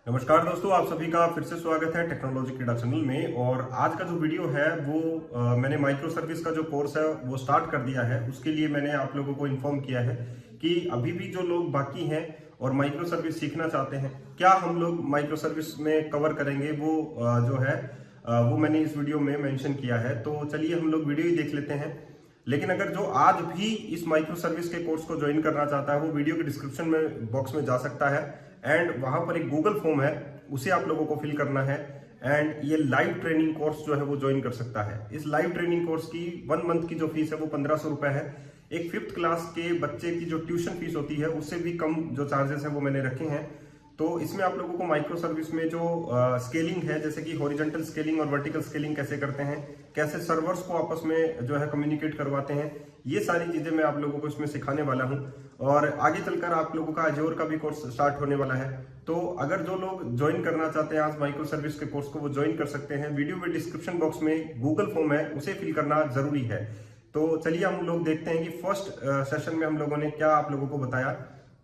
नमस्कार दोस्तों, आप सभी का फिर से स्वागत है टेक्नोलॉजी क्रीड़ा चैनल में। और आज का जो वीडियो है वो मैंने माइक्रो सर्विस का जो कोर्स है वो स्टार्ट कर दिया है। उसके लिए मैंने आप लोगों को इन्फॉर्म किया है कि अभी भी जो लोग बाकी हैं और माइक्रो सर्विस सीखना चाहते हैं, क्या हम लोग माइक्रो सर्विस में कवर करेंगे वो जो है वो मैंने इस वीडियो में मेंशन किया है। तो चलिए हम लोग वीडियो ही देख लेते हैं। लेकिन अगर जो आज भी इस माइक्रो सर्विस के कोर्स को ज्वाइन करना चाहता है वो वीडियो के डिस्क्रिप्शन में बॉक्स में जा सकता है। एंड वहां पर एक गूगल फॉर्म है, उसे आप लोगों को फिल करना है। एंड ये लाइव ट्रेनिंग कोर्स जो है वो ज्वाइन कर सकता है। इस लाइव ट्रेनिंग कोर्स की 1 मंथ की जो फीस है वो 1500 रुपए है। एक 5th क्लास के बच्चे की जो ट्यूशन फीस होती है उससे भी कम जो चार्जेस है वो मैंने रखे हैं। तो इसमें आप लोगों को माइक्रो सर्विस में जो स्केलिंग है, जैसे कि हॉरिजॉन्टल स्केलिंग और वर्टिकल स्केलिंग कैसे करते हैं, कैसे सर्वर्स को आपस में जो है कम्युनिकेट करवाते हैं, ये सारी चीजें मैं आप लोगों को इसमें सिखाने वाला हूं। और आगे चलकर आप लोगों का अजोर का भी कोर्स स्टार्ट होने वाला है। तो अगर जो लोग ज्वाइन करना चाहते हैं आज माइक्रो सर्विस के कोर्स को, वो ज्वाइन कर सकते हैं। वीडियो में डिस्क्रिप्शन बॉक्स में गूगल फॉर्म है, उसे फिल करना जरूरी है। तो चलिए हम लोग देखते हैं कि फर्स्ट सेशन में हम लोगों ने क्या आप लोगों को बताया,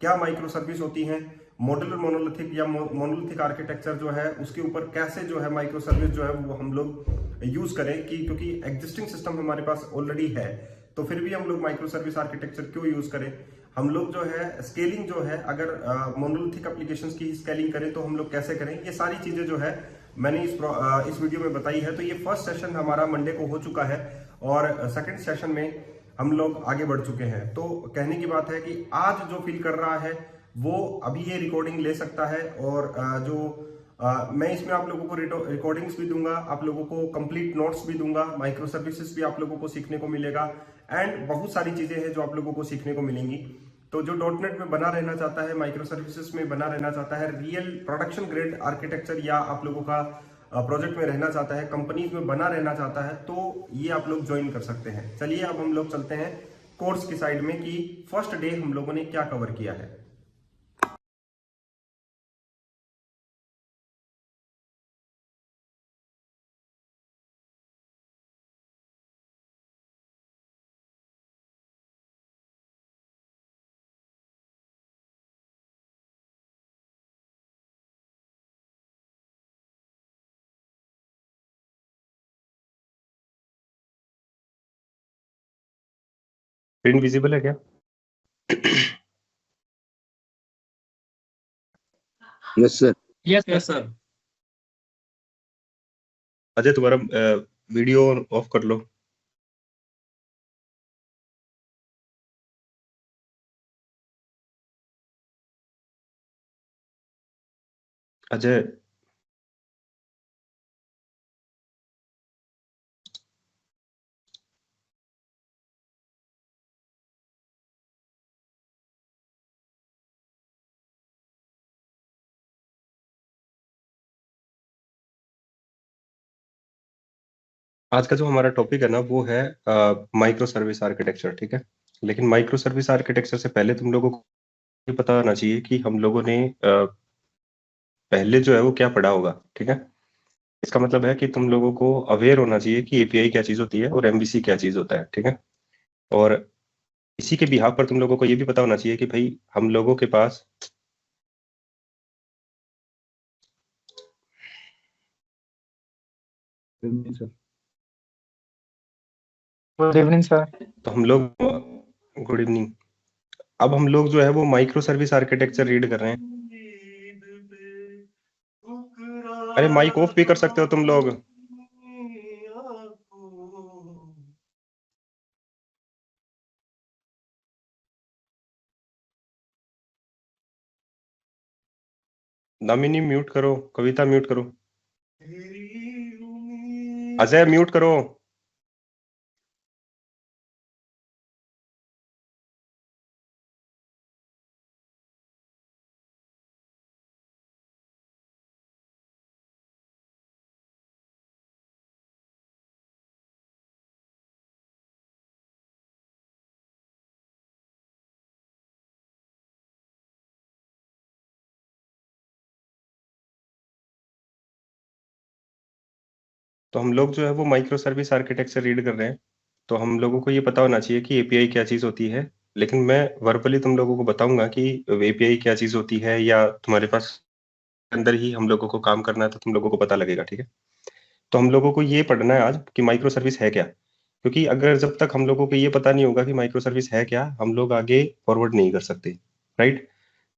क्या माइक्रो सर्विस होती है, मॉड्यूलर मोनोलिथिक या मोनोलिथिक आर्किटेक्चर जो है उसके ऊपर कैसे जो है माइक्रो सर्विस जो है वो हम लोग यूज करें, कि क्योंकि एग्जिस्टिंग सिस्टम हमारे पास ऑलरेडी है तो फिर भी हम लोग माइक्रो सर्विस आर्किटेक्चर क्यों यूज करें। हम लोग जो है स्केलिंग जो है, अगर मोनोलिथिक एप्लीकेशंस की स्केलिंग करें तो हम लोग कैसे करें, ये सारी चीजें जो है मैंने इस वीडियो में बताई है। तो ये फर्स्ट सेशन हमारा मंडे को हो चुका है और सेकंड सेशन में हम लोग आगे बढ़ चुके हैं। तो कहने की बात है कि आज जो फील कर रहा है वो अभी ये रिकॉर्डिंग ले सकता है। और मैं इसमें आप लोगों को रिकॉर्डिंग्स भी दूंगा, आप लोगों को कंप्लीट नोट्स भी दूंगा, माइक्रो सर्विसेज भी आप लोगों को सीखने को मिलेगा। एंड बहुत सारी चीजें हैं जो आप लोगों को सीखने को मिलेंगी। तो जो डॉटनेट में बना रहना चाहता है, माइक्रो सर्विसेज में बना रहना चाहता है, रियल प्रोडक्शन ग्रेड आर्किटेक्चर या आप लोगों का प्रोजेक्ट में रहना चाहता है, कंपनीज में बना रहना चाहता है, तो ये आप लोग ज्वाइन कर सकते हैं। चलिए अब हम लोग चलते हैं कोर्स की साइड में कि फर्स्ट डे हम लोगों ने क्या कवर किया है। स्क्रीन विजिबल है क्या? Yes sir. Yes sir. Ajay, तुम्हारा वीडियो ऑफ कर लो। अजय, आज का जो हमारा टॉपिक है ना वो है माइक्रो सर्विस आर्किटेक्चर, ठीक है। लेकिन माइक्रो सर्विस आर्किटेक्चर से पहले तुम लोगों को ये पता होना चाहिए कि हम लोगों ने पहले जो है वो क्या पढ़ा होगा, ठीक है। इसका मतलब है कि तुम लोगों को अवेयर होना चाहिए कि एपीआई क्या चीज होती है और एमवीसी क्या चीज होता है, ठीक है। और इसी के बिहाफ पर तुम लोगों को ये भी पता होना चाहिए कि भाई हम लोगों के पास गुड इवनिंग सर। तो हम लोग गुड इवनिंग। अब हम लोग जो है वो माइक्रो सर्विस आर्किटेक्चर रीड कर रहे हैं। अरे माइक ऑफ भी कर सकते हो तुम लोग। दामिनी म्यूट करो, कविता म्यूट करो, अजय म्यूट करो। तो हम लोग जो है वो माइक्रो सर्विस आर्किटेक्चर रीड कर रहे हैं। तो हम लोगों को ये पता होना चाहिए कि एपीआई क्या चीज होती है। लेकिन मैं वर्बली तुम लोगों को बताऊंगा कि एपीआई क्या चीज होती है, या तुम्हारे पास अंदर ही हम लोगों को काम करना है तो तुम लोगों को पता लगेगा, ठीक है। तो हम लोगों को ये पढ़ना है आज कि माइक्रो सर्विस है क्या, क्योंकि अगर जब तक हम लोगों को ये पता नहीं होगा कि माइक्रो सर्विस है क्या, हम लोग आगे फॉरवर्ड नहीं कर सकते, राइट।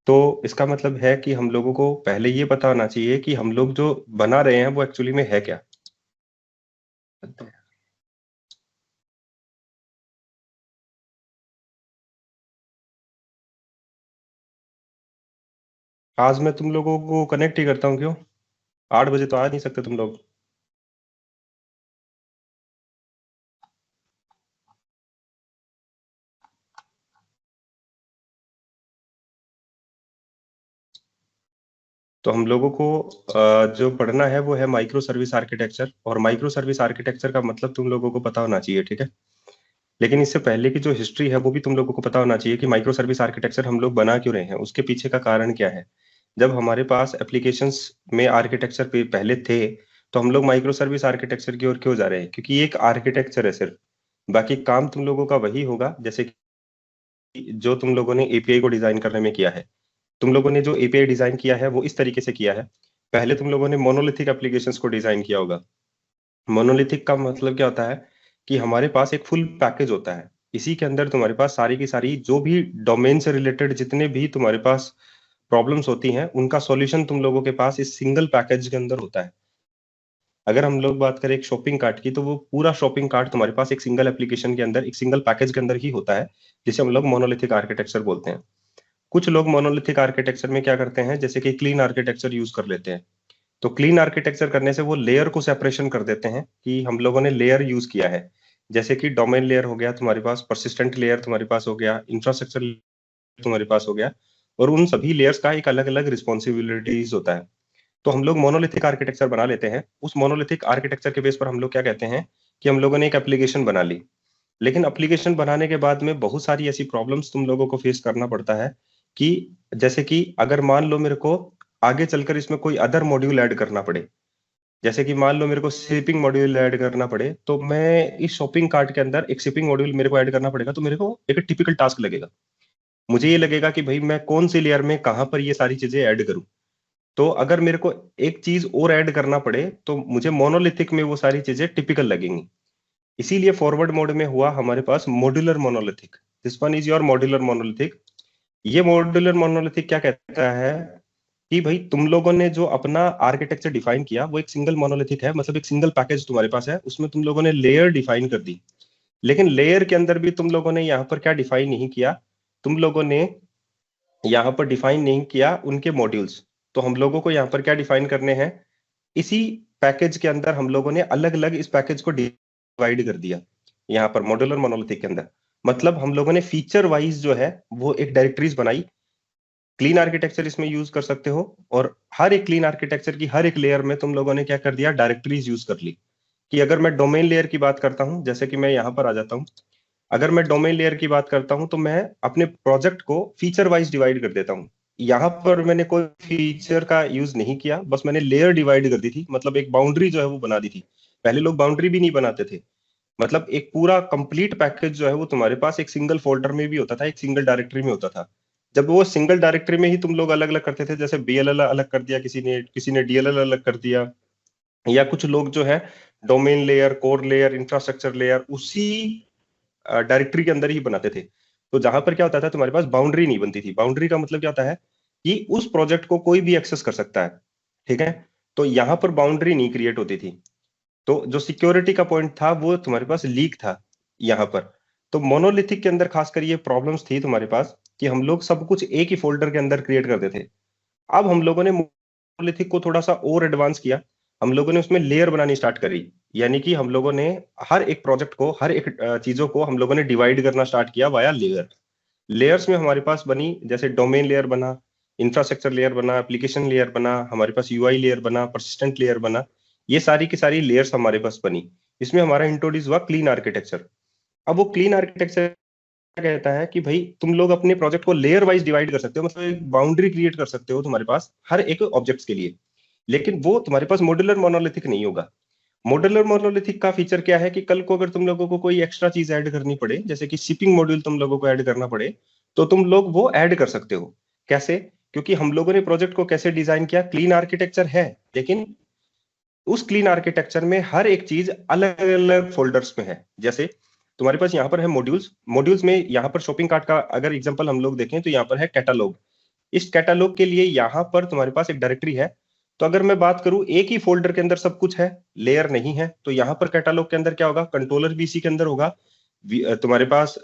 तो इसका मतलब है कि हम लोगों को पहले ये पता होना चाहिए कि हम लोग जो बना रहे हैं वो एक्चुअली में है क्या। आज मैं तुम लोगों को कनेक्ट ही करता हूँ, क्यों 8 बजे तो आ नहीं सकते तुम लोग। तो हम लोगों को जो पढ़ना है वो है माइक्रो सर्विस आर्किटेक्चर, और माइक्रो सर्विस आर्किटेक्चर का मतलब तुम लोगों को पता होना चाहिए, ठीक है। लेकिन इससे पहले की जो हिस्ट्री है वो भी तुम लोगों को पता होना चाहिए कि माइक्रो सर्विस आर्किटेक्चर हम लोग बना क्यों रहे हैं, उसके पीछे का कारण क्या है। जब हमारे पास एप्लीकेशंस में आर्किटेक्चर पहले थे, तो हम लोग माइक्रो सर्विस आर्किटेक्चर की ओर क्यों जा रहे हैं, क्योंकि ये एक आर्किटेक्चर है सिर्फ। बाकी काम तुम लोगों का वही होगा जैसे कि जो तुम लोगों ने एपीआई को डिजाइन करने में किया है। तुम लोगों ने जो एपीआई डिजाइन किया है वो इस तरीके से किया है। पहले तुम लोगों ने मोनोलिथिक एप्लीकेशंस को डिजाइन किया होगा। मोनोलिथिक का मतलब क्या होता है कि हमारे पास एक फुल पैकेज होता है, इसी के अंदर तुम्हारे पास सारी की सारी जो भी डोमेन से रिलेटेड जितने भी तुम्हारे पास प्रॉब्लम्स होती हैं उनका सॉल्यूशन तुम लोगों के पास इस सिंगल पैकेज के अंदर होता है। अगर हम लोग बात करें एक शॉपिंग कार्ट की, तो वो पूरा शॉपिंग कार्ट तुम्हारे पास एक सिंगल एप्लीकेशन के अंदर एक सिंगल पैकेज के अंदर ही होता है, जिसे हम लोग मोनोलिथिक आर्किटेक्चर बोलते हैं। कुछ लोग मोनोलिथिक आर्किटेक्चर में क्या करते हैं, जैसे कि क्लीन आर्किटेक्चर यूज कर लेते हैं। तो क्लीन आर्किटेक्चर करने से वो लेयर को सेपरेशन कर देते हैं कि हम लोगों ने लेयर यूज किया है। जैसे कि डोमेन लेयर हो गया तुम्हारे पास, परसिस्टेंट लेयर तुम्हारे पास हो गया, इंफ्रास्ट्रक्चर तुम्हारे पास हो गया, और उन सभी लेयर्स का एक अलग अलग रिस्पॉन्सिबिलिटीज होता है। तो हम लोग मोनोलिथिक आर्किटेक्चर बना लेते हैं। उस मोनोलिथिक आर्किटेक्चर के बेस पर हम लोग क्या कहते हैं कि हम लोगों ने एक एप्लीकेशन बना ली। लेकिन एप्लीकेशन बनाने के बाद में बहुत सारी ऐसी प्रॉब्लम्स तुम लोगों को फेस करना पड़ता है कि जैसे कि अगर मान लो मेरे को आगे चलकर इसमें कोई अदर मॉड्यूल ऐड करना पड़े, जैसे कि मान लो मेरे को शिपिंग मॉड्यूल ऐड करना पड़े, तो मैं इस शॉपिंग कार्ट के अंदर एक शिपिंग मॉड्यूल मेरे को ऐड करना पड़ेगा, तो मेरे को एक टिपिकल टास्क लगेगा। मुझे ये लगेगा कि भाई मैं कौन सी लेयर में कहां पर ये सारी चीजें ऐड करूं। तो अगर मेरे को एक चीज और ऐड करना पड़े तो मुझे मोनोलिथिक में वो सारी चीजें टिपिकल लगेंगी। इसीलिए फॉरवर्ड मोड में हुआ हमारे पास modular monolithic. This one is your modular monolithic. ये मॉड्यूलर मोनोलिथिक क्या कहता है कि भाई तुम लोगों ने जो अपना आर्किटेक्चर डिफाइन किया वो एक सिंगल मोनोलिथिक है, मतलब एक सिंगल पैकेज तुम्हारे पास है, उसमें तुम लोगों ने लेयर डिफाइन कर दी। लेकिन लेयर के अंदर भी तुम लोगों ने यहाँ पर क्या डिफाइन नहीं किया, तुम लोगों ने यहाँ पर डिफाइन नहीं किया उनके मॉड्यूल्स। तो हम लोगों को यहाँ पर क्या डिफाइन करने हैं, इसी पैकेज के अंदर हम लोगों ने अलग अलग इस पैकेज को डिवाइड कर दिया यहाँ पर मॉड्यूलर मोनोलिथिक के अंदर। मतलब हम लोगों ने फीचर वाइज जो है वो एक डायरेक्टरीज बनाई। क्लीन आर्किटेक्चर इसमें यूज कर सकते हो, और हर एक क्लीन आर्किटेक्चर की हर एक लेयर में तुम लोगों ने क्या कर दिया, डायरेक्टरीज यूज कर ली। कि अगर मैं डोमेन लेयर की बात करता हूं, जैसे कि मैं यहाँ पर आ जाता हूं, अगर मैं डोमेन लेयर की बात करता हूं तो मैं अपने प्रोजेक्ट को फीचर वाइज डिवाइड कर देता हूं। यहाँ पर मैंने कोई फीचर का यूज नहीं किया, बस मैंने लेयर डिवाइड कर दी थी, मतलब एक बाउंड्री जो है वो बना दी थी। पहले लोग बाउंड्री भी नहीं बनाते थे। मतलब एक पूरा कंप्लीट पैकेज जो है वो तुम्हारे पास एक सिंगल फोल्डर में भी होता था, एक सिंगल डायरेक्टरी में होता था। जब वो सिंगल डायरेक्टरी में ही तुम लोग अलग अलग करते थे, जैसे बीएलएल अलग कर दिया किसी ने डीएलएल अलग कर दिया, या कुछ लोग जो है domain layer, core layer, infrastructure layer उसी डायरेक्टरी के अंदर ही बनाते थे। तो जहां पर क्या होता था, तुम्हारे पास बाउंड्री नहीं बनती थी। बाउंड्री का मतलब क्या होता है कि उस प्रोजेक्ट को कोई भी एक्सेस कर सकता है, ठीक है। तो यहाँ पर बाउंड्री नहीं क्रिएट होती थी। तो जो सिक्योरिटी का पॉइंट था वो तुम्हारे पास लीक था यहाँ पर। तो मोनोलिथिक के अंदर खासकर ये प्रॉब्लम्स थी तुम्हारे पास कि हम लोग सब कुछ एक ही फोल्डर के अंदर क्रिएट करते थे। अब हम लोगों ने मोनोलिथिक को थोड़ा सा और एडवांस किया। हम लोगों ने उसमें लेयर बनानी स्टार्ट करी, यानी कि हम लोगों ने हर एक प्रोजेक्ट को, हर एक चीजों को हम लोगों ने डिवाइड करना स्टार्ट किया वाया लेयर। लेयर्स में हमारे पास बनी, जैसे डोमेन लेयर बना, इंफ्रास्ट्रक्चर लेयर बना, एप्लीकेशन लेयर बना, हमारे पास यूआई लेयर बना, परसिस्टेंट लेयर बना। ये सारी की सारी लेयर्स हमारे पास बनी। इसमें हमारा इंट्रोड्यूस हुआ क्लीन आर्किटेक्चर। अब वो क्लीन आर्किटेक्चर कहता है कि भाई तुम लोग अपने प्रोजेक्ट को लेयर वाइज डिवाइड कर सकते हो, मतलब एक बाउंड्री क्रिएट कर सकते हो तुम्हारे पास हर एक ऑब्जेक्ट्स के लिए। लेकिन वो तुम्हारे पास मॉड्यूलर मोनोलिथिक नहीं होगा। मॉड्यूलर मोनोलिथिक का फीचर क्या है कि कल को अगर तुम लोगों को कोई एक्स्ट्रा चीज ऐड करनी पड़े, जैसे कि शिपिंग मॉड्यूल तुम लोगों को ऐड करना पड़े, तो तुम लोग वो ऐड कर सकते हो। कैसे क्योंकि हम लोगों ने प्रोजेक्ट को कैसे डिजाइन किया, क्लीन आर्किटेक्चर है, लेकिन उस क्लीन आर्किटेक्चर में हर एक चीज अलग अलग फोल्डर्स में है। जैसे तुम्हारे पास यहाँ पर है मॉड्यूल्स, मॉड्यूल्स में यहाँ पर शॉपिंग कार्ट का अगर एग्जांपल हम लोग देखें तो यहाँ पर है कैटलॉग। इस कैटलॉग के लिए यहाँ पर तुम्हारे पास एक डायरेक्टरी है। तो अगर मैं बात करूं एक ही फोल्डर के अंदर सब कुछ है, लेयर नहीं है, तो यहाँ पर कैटलॉग के अंदर क्या होगा, कंट्रोलर भी इसी के अंदर होगा, तुम्हारे पास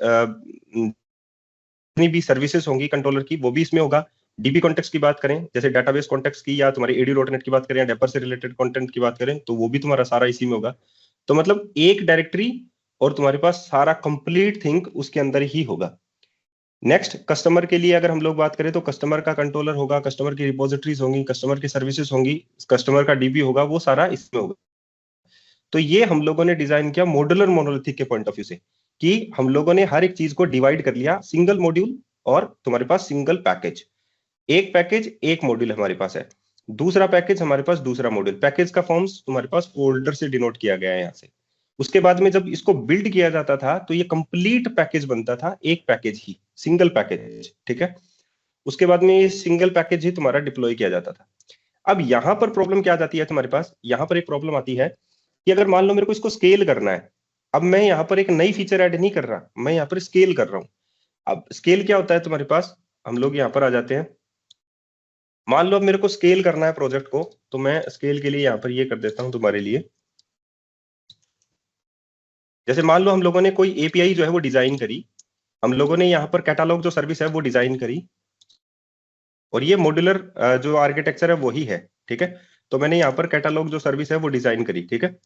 जितनी भी सर्विसेज होंगी कंट्रोलर की वो भी इसमें होगा। डीबी कॉन्टेक्स्ट की बात करें, जैसे डेटाबेस कॉन्टेक्स्ट की, या तुम्हारी एडी.नेट की बात करें, या डेपर से रिलेटेड कंटेंट की बात करें, तो वो भी तुम्हारा सारा इसी में होगा। तो मतलब एक डायरेक्टरी और तुम्हारे पास सारा कंप्लीट थिंग उसके अंदर ही होगा। नेक्स्ट, कस्टमर के लिए अगर हम लोग बात करें तो कस्टमर का कंट्रोलर होगा, कस्टमर की रिपोजिटरीज होंगी, कस्टमर की सर्विसेज होंगी, कस्टमर का डीबी होगा, वो सारा इसमें होगा। तो ये हम लोगों ने डिजाइन किया मॉड्यूलर मोनोलिथिक के पॉइंट ऑफ व्यू से, कि हम लोगों ने हर एक चीज को डिवाइड कर लिया, सिंगल मॉड्यूल और तुम्हारे पास सिंगल पैकेज। एक पैकेज एक मॉड्यूल हमारे पास है, दूसरा पैकेज हमारे पास दूसरा मॉड्यूल। पैकेज का फॉर्म्स तुम्हारे पास फोल्डर से डिनोट किया गया है यहाँ से। उसके बाद में जब इसको बिल्ड किया जाता था तो ये कंप्लीट पैकेज बनता था, एक पैकेज ही, सिंगल पैकेज, ठीक है। उसके बाद में ये सिंगल पैकेज ही तुम्हारा डिप्लॉय किया जाता था। अब यहां पर प्रॉब्लम क्या आ जाती है तुम्हारे पास, यहां पर एक प्रॉब्लम आती है कि अगर मान लो मेरे को इसको स्केल करना है, अब मैं यहाँ पर एक नई फीचर ऐड नहीं कर रहा, मैं यहाँ पर स्केल कर रहा हूं। अब स्केल क्या होता है तुम्हारे पास, हम लोग यहाँ पर आ जाते हैं। मान लो अब मेरे को स्केल करना है प्रोजेक्ट को, तो मैं स्केल के लिए यहाँ पर ये कर देता हूं तुम्हारे लिए। जैसे मान लो हम लोगों ने कोई एपीआई जो है वो डिजाइन करी, हम लोगों ने यहाँ पर कैटालॉग जो सर्विस है वो डिजाइन करी, और ये मॉड्यूलर जो आर्किटेक्चर है वही है, ठीक है। तो मैंने यहाँ पर कैटालॉग जो सर्विस है वो डिजाइन करी, ठीक है।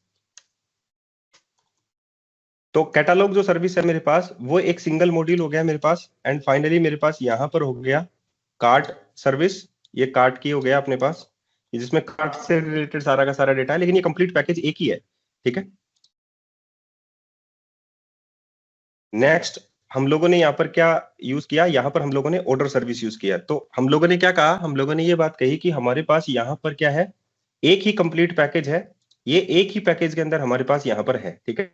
तो कैटालॉग जो सर्विस है मेरे पास वो एक सिंगल मॉड्यूल हो गया मेरे पास। एंड फाइनली मेरे पास यहाँ पर हो गया कार्ट सर्विस, ये कार्ट की हो गया अपने पास, जिसमें कार्ट से रिलेटेड सारा का सारा डेटा है, लेकिन ये कंप्लीट पैकेज एक ही है, ठीक है। नेक्स्ट, हम लोगों ने यहाँ पर क्या यूज किया, यहाँ पर हम लोगों ने ऑर्डर सर्विस यूज किया। तो हम लोगों ने क्या कहा, हम लोगों ने ये बात कही कि हमारे पास यहाँ पर क्या है, एक ही कंप्लीट पैकेज है, ये एक ही पैकेज के अंदर हमारे पास यहाँ पर है, ठीक है।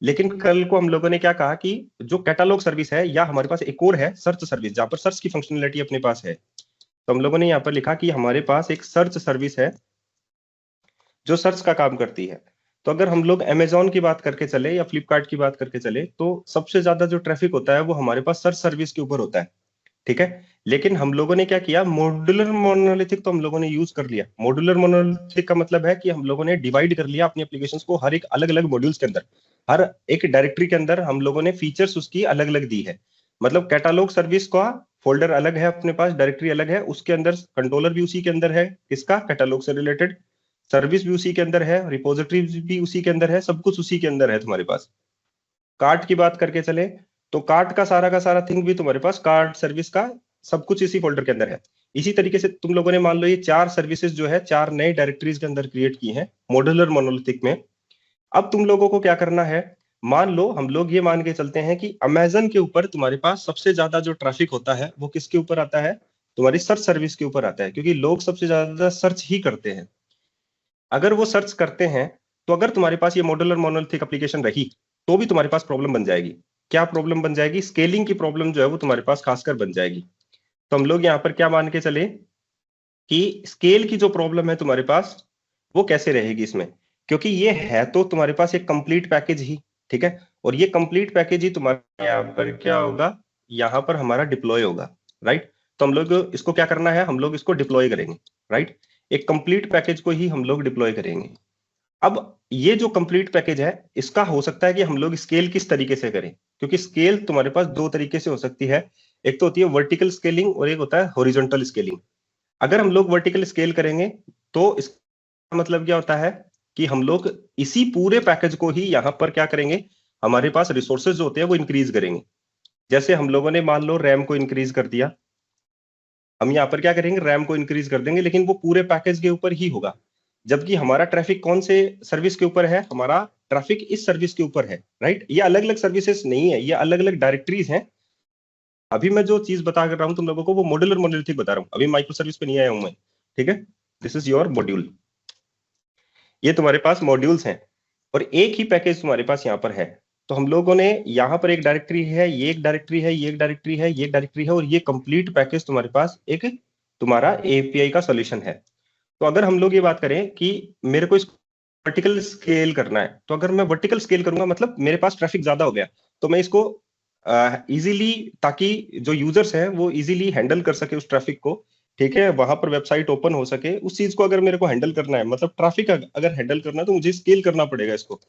लेकिन कल को हम लोगों ने क्या कहा कि जो कैटालॉग सर्विस है, या हमारे पास एक और है सर्च सर्विस, जहां पर सर्च की फंक्शनलिटी अपने पास है। तो हम लोगों ने यहाँ पर लिखा कि हमारे पास एक सर्च सर्विस है जो सर्च का काम करती है। तो अगर हम लोग अमेजोन की बात करके चले या फ्लिपकार्ट की बात करके चले, तो सबसे ज्यादा जो ट्रैफिक होता है वो हमारे पास सर्च सर्विस के ऊपर होता है, ठीक है। लेकिन हम लोगों ने क्या किया, मॉड्यूलर मोनोलिथिक तो हम लोगों ने यूज कर लिया। मॉड्यूलर मोनोलिथिक का मतलब है कि हम लोगों ने डिवाइड कर लिया अपनी एप्लीकेशंस को हर एक अलग अलग मॉड्यूल्स के अंदर, हर एक डायरेक्टरी के अंदर हम लोगों ने फीचर्स उसकी अलग अलग दी है। मतलब कैटालॉग सर्विस का फोल्डर अलग है अपने पास, डायरेक्टरी अलग है, उसके अंदर कंट्रोलर भी उसी के अंदर है, इसका कैटालॉग से रिलेटेड सर्विस भी उसी के अंदर है, रिपोजिटरी भी उसी के अंदर है, सब कुछ उसी के अंदर है तुम्हारे पास। कार्ट की बात करके चले तो कार्ट का सारा थिंग भी तुम्हारे पास, कार्ट सर्विस का सब कुछ इसी फोल्डर के अंदर है। इसी तरीके से तुम लोगों ने मान लो ये 4 सर्विसेज जो है 4 नए डायरेक्टरीज के अंदर क्रिएट की हैं मॉड्यूलर मोनोलिथिक में। अब तुम लोगों को क्या करना है, मान लो हम लोग ये मान के चलते हैं कि अमेजन के ऊपर तुम्हारे पास सबसे ज्यादा जो ट्रैफिक होता है वो किसके ऊपर आता है, तुम्हारी सर्च सर्विस के ऊपर आता है, क्योंकि लोग सबसे ज्यादा सर्च ही करते हैं। अगर वो सर्च करते हैं तो अगर तुम्हारे पास ये मॉड्यूलर मोनोलिथिक एप्लीकेशन रही तो भी तुम्हारे पास प्रॉब्लम बन जाएगी। क्या प्रॉब्लम बन जाएगी, स्केलिंग की प्रॉब्लम जो है वो तुम्हारे पास खासकर बन जाएगी। तो हम लोग यहाँ पर क्या मान के चले कि स्केल की जो प्रॉब्लम है तुम्हारे पास वो कैसे रहेगी इसमें, क्योंकि ये है तो तुम्हारे पास एक कंप्लीट पैकेज ही, ठीक है। और ये कंप्लीट पैकेज ही तुम्हारे यहाँ पर क्या होगा, यहाँ पर हमारा डिप्लॉय होगा, राइट। तो हम लोग इसको क्या करना है, हम लोग इसको डिप्लॉय करेंगे, राइट। एक कंप्लीट पैकेज को ही हम लोग डिप्लॉय करेंगे। अब ये जो कंप्लीट पैकेज है इसका हो सकता है कि हम लोग स्केल किस तरीके से करें, क्योंकि स्केल तुम्हारे पास 2 तरीके से हो सकती है, एक तो होती है वर्टिकल स्केलिंग और एक होता है हॉरिजॉन्टल स्केलिंग। अगर हम लोग वर्टिकल स्केल करेंगे तो इसका मतलब क्या होता है कि हम लोग इसी पूरे पैकेज को ही यहाँ पर क्या करेंगे, हमारे पास रिसोर्सेज जो होते हैं वो इंक्रीज करेंगे। जैसे हम लोगों ने मान लो रैम को इंक्रीज कर दिया, हम यहाँ पर क्या करेंगे, रैम को इंक्रीज कर देंगे, लेकिन वो पूरे पैकेज के ऊपर ही होगा। जबकि हमारा ट्रैफिक कौन से सर्विस के ऊपर है, हमारा ट्रैफिक इस सर्विस के ऊपर है, राइट। ये अलग अलग सर्विसेज नहीं है, ये अलग अलग डायरेक्टरीज हैं। अभी मैं जो चीज बता कर रहा हूं तुम लोगों को वो मॉड्यूलर मोनोलिथिक बता रहा हूं, अभी माइक्रो सर्विस पे नहीं आया हूं मैं, ठीक है। दिस इज योर मॉड्यूल, ये तुम्हारे पास मॉड्यूल्स हैं और एक ही पैकेज तुम्हारे पास यहाँ पर है। तो हम लोगों ने यहाँ पर एक डायरेक्टरी है, ये एक डायरेक्टरी है, ये एक डायरेक्टरी है, ये एक डायरेक्टरी है, और ये कंप्लीट पैकेज तुम्हारे पास एक तुम्हारा एपीआई का सॉल्यूशन है। तो अगर हम लोग ये बात करें कि मेरे को इसको वर्टिकल स्केल करना है, तो अगर मैं वर्टिकल स्केल करूंगा मतलब मेरे पास ट्रैफिक ज्यादा हो गया, तो मैं इसको इजीली, ताकि जो यूजर्स हैं वो इजीली हैंडल कर सके उस ट्रैफिक को, ठीक है, वहां पर वेबसाइट ओपन हो सके, उस चीज को अगर मेरे को हैंडल करना है, मतलब ट्रैफिक अगर हैंडल करना है तो मुझे स्केल करना पड़ेगा इसको।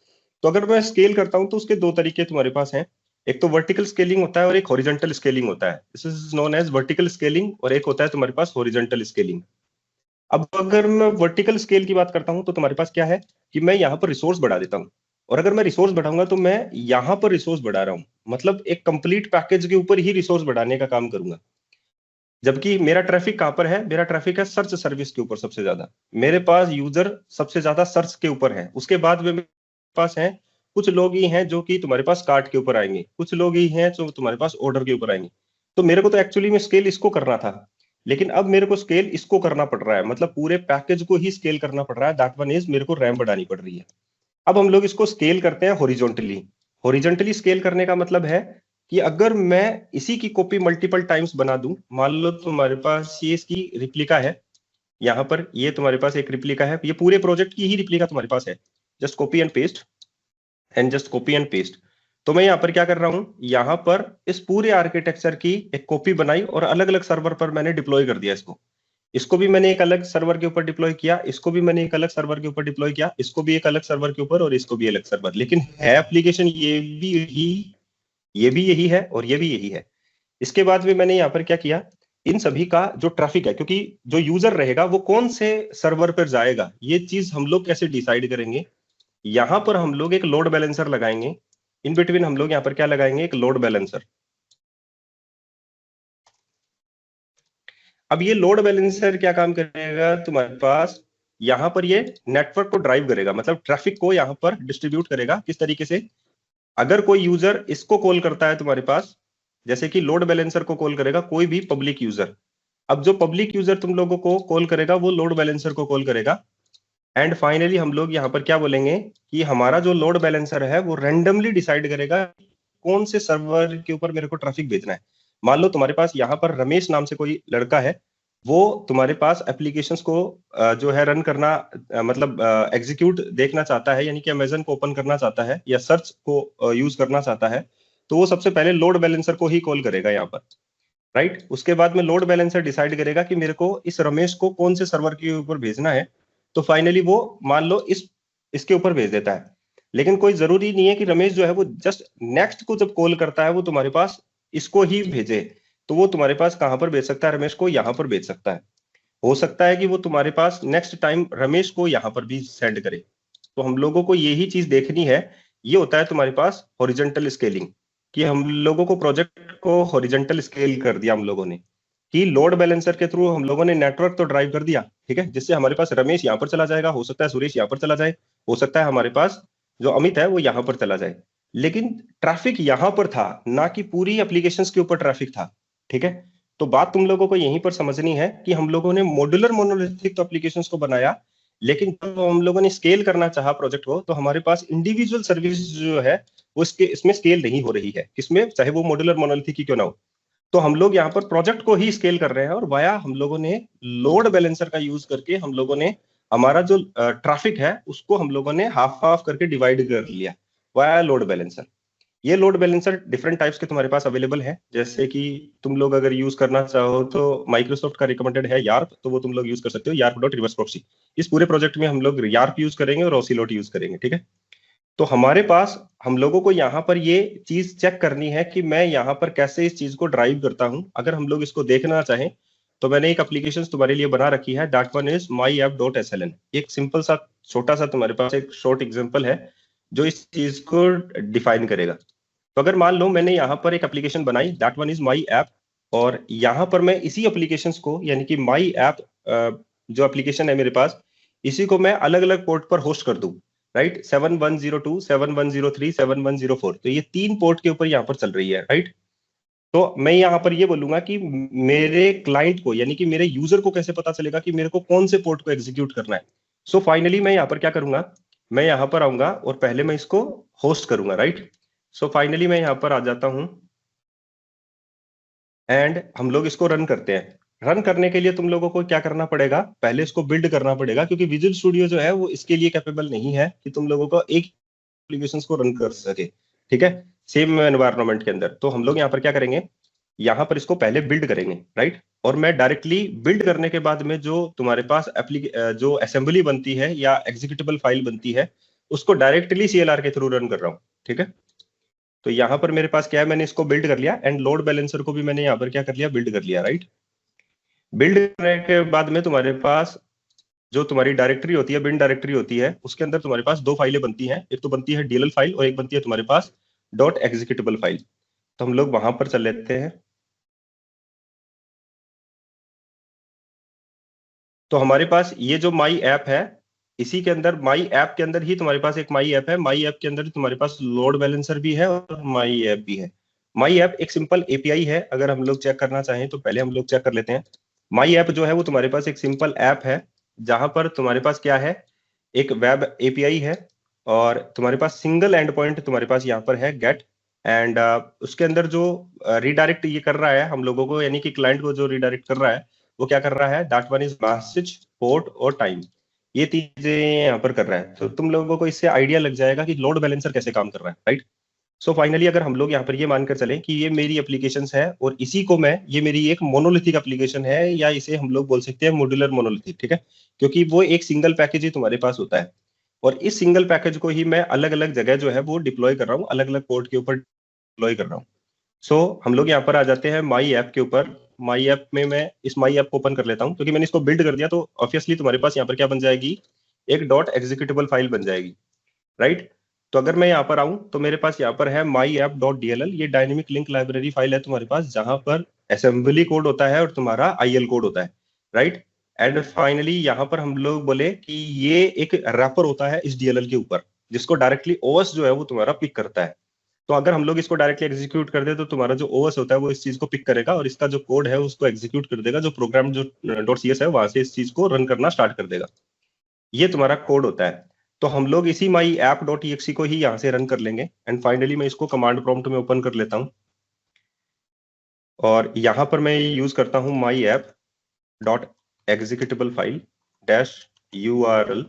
तो अगर मैं स्केल करता हूं तो उसके दो तरीके तुम्हारे पास हैं। एक तो वर्टिकल स्केलिंग होता है और एक हॉरिजॉन्टल स्केलिंग होता है। This is known as vertical scaling, और एक होता है तुम्हारे पास हॉरिजॉन्टल स्केलिंग। अब अगर मैं वर्टिकल स्केल की बात करता हूं तो तुम्हारे पास क्या है कि मैं यहाँ पर रिसोर्स बढ़ा देता हूं, और अगर मैं रिसोर्स बढ़ाऊंगा तो मैं यहाँ पर रिसोर्स बढ़ा रहा हूं, मतलब एक कंप्लीट पैकेज के ऊपर ही रिसोर्स बढ़ाने का काम करूंगा। जबकि मेरा ट्रैफिक कहां पर है, मेरा ट्रैफिक है सर्च सर्विस के ऊपर सबसे ज्यादा। मेरे पास यूजर सबसे ज्यादा सर्च के ऊपर है, उसके बाद में मेरे पास है कुछ लोग ही हैं जो कि तुम्हारे पास कार्ट के ऊपर आएंगे, कुछ लोग ही हैं जो तुम्हारे पास ऑर्डर के ऊपर आएंगे। तो मेरे को तो एक्चुअली में स्केल इसको करना था, लेकिन अब मेरे को स्केल इसको करना पड़ रहा है, मतलब पूरे पैकेज को ही स्केल करना पड़ रहा है। दैट वन इज मेरे को रैम बढ़ानी पड़ रही है। अब हम लोग इसको स्केल करते हैं हॉरिजॉन्टली। हॉरिजॉन्टली स्केल करने का मतलब है कि अगर मैं इसी की कॉपी मल्टीपल टाइम्स बना दूं, मान लो तुम्हारे पास ये इसकी रिप्लिका है, यहाँ पर ये तुम्हारे पास एक रिप्लिका है, ये पूरे प्रोजेक्ट की ही रिप्लिका तुम्हारे पास है, just copy and paste, and just copy and paste. तो मैं यहाँ पर क्या कर रहा हूं, यहाँ पर इस पूरे आर्किटेक्चर की एक कॉपी बनाई और अलग अलग सर्वर पर मैंने डिप्लॉय कर दिया इसको। इसको भी मैंने एक अलग सर्वर के ऊपर डिप्लॉय किया, इसको भी मैंने एक अलग सर्वर के ऊपर डिप्लॉय किया, इसको भी एक अलग सर्वर के ऊपर, और इसको भी अलग सर्वर। लेकिन है एप्लीकेशन ये भी यही है और ये भी यही है। इसके बाद में मैंने यहाँ पर क्या किया, इन सभी का जो ट्रैफिक है, क्योंकि जो यूजर रहेगा वो कौन से सर्वर पर जाएगा, ये चीज हम लोग कैसे डिसाइड करेंगे। यहां पर हम लोग एक लोड बैलेंसर लगाएंगे, इन बिटवीन हम लोग यहाँ पर क्या लगाएंगे, एक लोड बैलेंसर। अब ये लोड बैलेंसर क्या काम करेगा तुम्हारे पास, यहां पर ये नेटवर्क को ड्राइव करेगा, मतलब ट्रैफिक को यहां पर डिस्ट्रीब्यूट करेगा। किस तरीके से, अगर कोई यूजर इसको कॉल करता है तुम्हारे पास, जैसे कि लोड बैलेंसर को कॉल करेगा कोई भी पब्लिक यूजर, अब जो पब्लिक यूजर तुम लोगों को कॉल करेगा वो लोड बैलेंसर को कॉल करेगा। एंड फाइनली हम लोग यहाँ पर क्या बोलेंगे कि हमारा जो लोड बैलेंसर है वो रैंडमली डिसाइड करेगा कौन से सर्वर के ऊपर मेरे को ट्रैफिक भेजना है। मान लो तुम्हारे पास यहाँ पर रमेश नाम से कोई लड़का है, वो तुम्हारे पास एप्लीकेशंस को जो है रन करना, मतलब एग्जीक्यूट देखना चाहता है, यानी कि अमेजन को ओपन करना चाहता है या सर्च को यूज करना चाहता है, तो वो सबसे पहले लोड बैलेंसर को ही कॉल करेगा यहाँ पर, राइट। उसके बाद में लोड बैलेंसर डिसाइड करेगा कि मेरे को इस रमेश को कौन से सर्वर के ऊपर भेजना है, तो फाइनली वो मान लो इसके ऊपर भेज देता है। लेकिन कोई जरूरी नहीं है कि रमेश जो है वो जस्ट नेक्स्ट को जब कॉल करता है वो तुम्हारे पास इसको ही भेजे, तो वो तुम्हारे पास कहां पर भेज सकता है, रमेश को यहां पर भेज सकता है। हो सकता है कि वो तुम्हारे पास नेक्स्ट टाइम रमेश को यहां पर भी सेंड करे। तो हम लोगों को यही चीज देखनी है। ये होता है तुम्हारे पास हॉरिजॉन्टल स्केलिंग, कि हम लोगों को प्रोजेक्ट को हॉरिजॉन्टल स्केल कर दिया हम लोगों ने, कि लोड बैलेंसर के थ्रू हम लोगों ने नेटवर्क तो ड्राइव कर दिया, ठीक है, जिससे हमारे पास रमेश यहाँ पर चला जाएगा, हो सकता है सुरेश यहाँ पर चला जाए, हो सकता है हमारे पास जो अमित है वो यहाँ पर चला जाए। लेकिन ट्रैफिक यहाँ पर था, ना कि पूरी एप्लीकेशंस के ऊपर ट्रैफिक था, ठीक है। तो बात तुम लोगों को यहीं पर समझनी है कि हम लोगों ने मॉड्यूलर मोनोलिथिक तो एप्लीकेशंस को बनाया, लेकिन जब हम लोगों ने स्केल करना चाहा प्रोजेक्ट को, तो हमारे पास इंडिविजुअल सर्विस जो है वो इसमें स्केल नहीं हो रही है, किसमें, चाहे वो मॉड्यूलर मोनोलिथिक ही क्यों ना हो। तो हम लोग यहाँ पर प्रोजेक्ट को ही स्केल कर रहे हैं, और वाया हम लोगों ने लोड बैलेंसर का यूज करके हम लोगों ने हमारा जो ट्रैफिक है उसको हम लोगों ने हाफ हाफ करके डिवाइड कर लिया वाया लोड बैलेंसर। ये लोड बैलेंसर डिफरेंट टाइप्स के तुम्हारे पास अवेलेबल है, जैसे कि तुम लोग अगर यूज करना चाहो तो माइक्रोसॉफ्ट का रिकमेंडेड है यार्प, तो वो तुम लोग यूज कर सकते हो, यार्प डॉट रिवर्स प्रॉक्सी। इस पूरे प्रोजेक्ट में हम लोग यार्प यूज करेंगे और ओसिलोट यूज करेंगे, ठीक है। तो हमारे पास हम लोगों को यहाँ पर ये चीज चेक करनी है कि मैं यहाँ पर कैसे इस चीज को ड्राइव करता हूं। अगर हम लोग इसको देखना चाहें तो मैंने एक एप्लीकेशन तुम्हारे लिए बना रखी है, दैट वन इज myapp.sln। एक सिंपल सा छोटा सा तुम्हारे पास एक शॉर्ट एग्जांपल है जो इस चीज को डिफाइन करेगा। तो अगर मान लो मैंने यहाँ पर एक एप्लीकेशन बनाई, that one is my app, और यहाँ पर मैं इसी एप्लीकेशन को, यानी कि माई ऐप जो एप्लीकेशन है मेरे पास, इसी को मैं अलग अलग पोर्ट पर होस्ट कर दूं, राइट, 7102, 7103, 7104। तो ये 3 पोर्ट के ऊपर यहाँ पर चल रही है, राइट। तो मैं यहाँ पर ये बोलूंगा कि मेरे क्लाइंट को, यानी कि मेरे यूजर को कैसे पता चलेगा कि मेरे को कौन से पोर्ट को एग्जीक्यूट करना है। सो फाइनली मैं यहाँ पर क्या करूंगा, मैं यहाँ पर आऊंगा और पहले मैं इसको होस्ट करूंगा, राइट। सो फाइनली मैं यहाँ पर आ जाता हूं एंड हम लोग इसको रन करते हैं। रन करने के लिए तुम लोगों को क्या करना पड़ेगा, पहले इसको बिल्ड करना पड़ेगा, क्योंकि विजुअल स्टूडियो जो है वो इसके लिए कैपेबल नहीं है कि तुम लोगों को एक एप्लीकेशंस को रन कर सके, ठीक है, सेम एनवायरनमेंट के अंदर। तो हम लोग यहाँ पर क्या करेंगे, यहाँ पर इसको पहले बिल्ड करेंगे, राइट। और मैं डायरेक्टली बिल्ड करने के बाद में जो तुम्हारे पास जो असेंबली बनती है या एग्जीक्यूटेबल फाइल बनती है, उसको डायरेक्टली सीएलआर के थ्रू रन कर रहा हूँ, ठीक है। तो यहाँ पर मेरे पास क्या है, मैंने इसको बिल्ड कर लिया, एंड लोड बैलेंसर को भी मैंने यहाँ पर क्या कर लिया, बिल्ड कर लिया, राइट। बिल्ड करने के बाद में तुम्हारे पास जो तुम्हारी डायरेक्टरी होती है, बिन डायरेक्टरी होती है, उसके अंदर तुम्हारे पास दो फाइलें बनती हैं, एक तो बनती है डीएलएल फाइल और एक बनती है तुम्हारे पास डॉट एग्जीक्यूटेबल फाइल। तो हम लोग वहां पर चल लेते हैं। तो हमारे पास ये जो माई ऐप है, इसी के अंदर माई ऐप के अंदर ही तुम्हारे पास एक माई ऐप है, माई ऐप के अंदर तुम्हारे पास लोड बैलेंसर भी है और माई ऐप भी है। माई ऐप एक सिंपल एपीआई है, अगर हम लोग चेक करना चाहें तो पहले हम लोग चेक कर लेते हैं। माई ऐप जो है वो तुम्हारे पास एक सिंपल ऐप है, जहां पर तुम्हारे पास क्या है, एक वेब एपीआई है, और तुम्हारे पास सिंगल एंड पॉइंट तुम्हारे पास यहाँ पर है गेट, एंड उसके अंदर जो रिडायरेक्ट ये कर रहा है हम लोगों को, यानी कि क्लाइंट को जो रिडायरेक्ट कर रहा है वो क्या कर रहा है, that one is message, port और टाइम, ये तीन चीजें यहाँ पर कर रहा है। तो तुम लोगों को इससे आइडिया लग जाएगा कि लोड बैलेंसर कैसे काम कर रहा है, राइट। सो फाइनली अगर हम लोग यहाँ पर ये मानकर चलें कि ये मेरी एप्लीकेशन है और इसी को मैं, ये मेरी एक मोनोलिथिक एप्लीकेशन है, या इसे हम लोग बोल सकते हैं मॉड्यूलर मोनोलिथिक, ठीक है, क्योंकि वो एक सिंगल पैकेज ही तुम्हारे पास होता है, और इस सिंगल पैकेज को ही मैं अलग अलग जगह जो है वो डिप्लॉय कर रहा हूँ, अलग अलग पोर्ट के ऊपर डिप्लॉय कर रहा हूँ। सो हम लोग यहाँ पर आ जाते हैं माई ऐप के ऊपर। माई ऐप में मैं इस माई ऐप को ओपन कर लेता हूँ, क्योंकि मैंने इसको बिल्ड कर दिया, तो ऑब्वियसली तुम्हारे पास यहाँ पर क्या बन जाएगी, एक डॉट एग्जीक्यूटेबल फाइल बन जाएगी, राइट। तो अगर मैं यहाँ पर आऊं तो मेरे पास यहाँ पर है माई ऐप डॉट डीएलएल, ये डायनेमिक लिंक लाइब्रेरी फाइल है तुम्हारे पास, जहां पर असेंबली कोड होता है और तुम्हारा आईएल कोड होता है, राइट। एंड फाइनली यहाँ पर हम लोग बोले कि ये एक रैपर होता है इस डीएलएल के ऊपर, जिसको डायरेक्टली ओएस जो है वो तुम्हारा पिक करता है। तो अगर हम लोग इसको डायरेक्टली एग्जीक्यूट कर दे तो तुम्हारा जो ओएस होता है वो इस चीज को पिक करेगा और इसका जो कोड है उसको एग्जीक्यूट कर देगा, जो प्रोग्राम जो .cs है वहां से इस चीज को रन करना स्टार्ट कर देगा। ये तुम्हारा कोड होता है। तो हम लोग इसी माई ऐप डॉट exe को ही यहाँ से रन कर लेंगे, एंड फाइनली मैं इसको कमांड प्रॉम्प्ट में ओपन कर लेता हूं, और यहाँ पर मैं यूज करता हूं माई app dot executable file dash URL,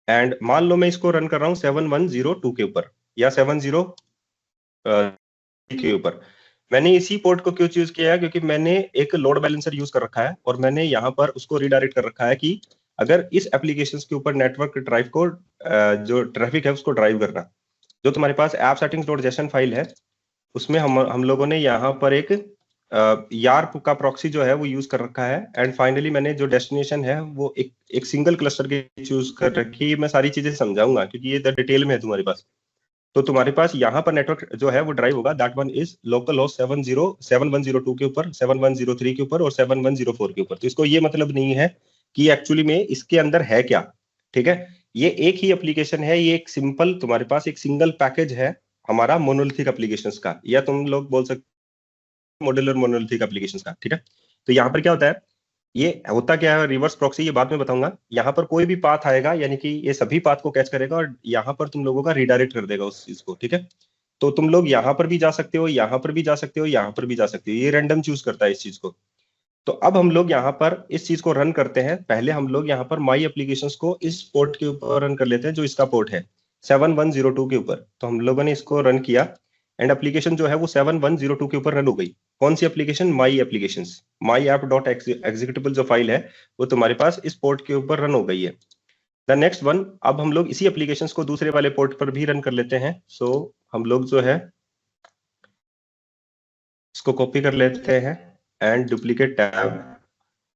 and मान लो मैं इसको रन कर रहा हूँ 7102 के ऊपर या 70 के ऊपर। मैंने इसी पोर्ट को क्यों चूज किया है, क्योंकि मैंने एक लोड बैलेंसर यूज कर रखा है और मैंने यहाँ पर उसको रिडायरेक्ट कर रखा है कि अगर इस एप्लीकेशन के ऊपर नेटवर्क ड्राइव को जो ट्रैफिक है उसको ड्राइव करना। जो तुम्हारे पास app settings dot JSON file है, उसमें हम लोगों ने यहाँ पर एक यार्प का प्रॉक्सी जो है वो यूज कर रखा है, एंड फाइनली मैंने जो डेस्टिनेशन है वो एक सिंगल क्लस्टर के चूज कर रखी है। मैं सारी चीजें समझाऊंगा क्योंकि ये डिटेल में है तुम्हारे पास। तो तुम्हारे पास यहाँ पर नेटवर्क जो है वो ड्राइव होगा, that one is local host 7102 के ऊपर, 7103 के ऊपर और 7104 के ऊपर। तो इसको ये मतलब नहीं है कि एक्चुअली में इसके अंदर है क्या, ठीक है। ये एक ही एप्लीकेशन है, ये एक सिंपल तुम्हारे पास एक सिंगल पैकेज है हमारा मोनोलिथिक एप्लीकेशंस का, या तुम लोग बोल सकते मॉड्यूलर मोनोलिथिक एप्लीकेशंस का, ठीक है। तो यहाँ पर क्या होता है, ये होता क्या है रिवर्स प्रॉक्सी, ये बाद में बताऊंगा। यहाँ पर कोई भी पाथ आएगा, यानी कि ये सभी पाथ को कैच करेगा और यहाँ पर तुम लोगों का रिडायरेक्ट कर देगा उस चीज को, ठीक है। तो तुम लोग यहाँ पर भी जा सकते हो, यहाँ पर भी जा सकते हो, यहाँ पर भी जा सकते हो, ये रैंडम चूज करता है इस चीज को। तो अब हम लोग यहाँ पर इस चीज को रन करते हैं। पहले हम लोग यहाँ पर माई एप्लीकेशंस को इस पोर्ट के ऊपर रन कर लेते हैं, जो इसका पोर्ट है 7102 के ऊपर। तो हम लोगों ने इसको रन किया एंड एप्लीकेशन जो है वो 7102 के ऊपर रन हो गई। कौन सी application, my applications, my app dot executable जो फाइल है वो तुम्हारे पास इस पोर्ट के ऊपर रन हो गई है। द नेक्स्ट वन, अब हम लोग इसी एप्लीकेशंस को दूसरे वाले पोर्ट पर भी रन कर लेते हैं। सो हम लोग जो है इसको कॉपी कर लेते हैं एंड डुप्लीकेट टैब,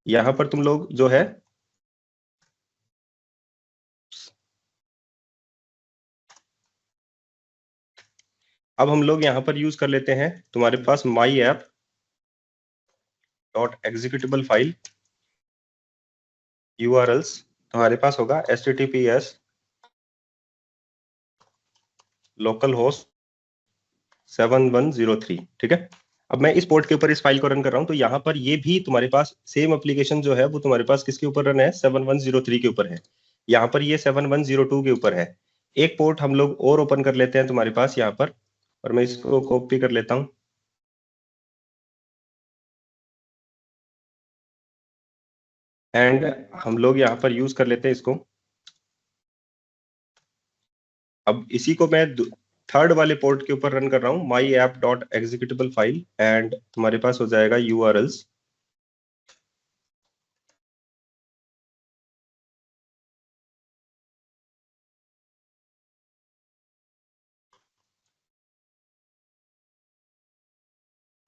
यहां पर तुम लोग जो है अब हम लोग यहां पर यूज कर लेते हैं तुम्हारे पास my app dot executable file URLs तुम्हारे पास होगा https लोकल होस्ट 7103, ठीक है। अब मैं इस पोर्ट के ऊपर इस फाइल को रन कर रहा हूं, तो यहाँ पर ये भी तुम्हारे पास सेम एप्लीकेशन जो है वो तुम्हारे पास किसके ऊपर रन है, 7103 के ऊपर है। यहाँ पर ये 7102 के ऊपर है। एक पोर्ट हम लोग और ओपन कर लेते हैं तुम्हारे पास यहाँ पर, और मैं इसको कॉपी कर लेता हूँ। एंड हम लोग यहाँ पर यूज कर लेते हैं इसको। अब इसी को मैं थर्ड वाले पोर्ट के ऊपर रन कर रहा हूँ, माई app dot executable file, and तुम्हारे पास हो जाएगा URLs।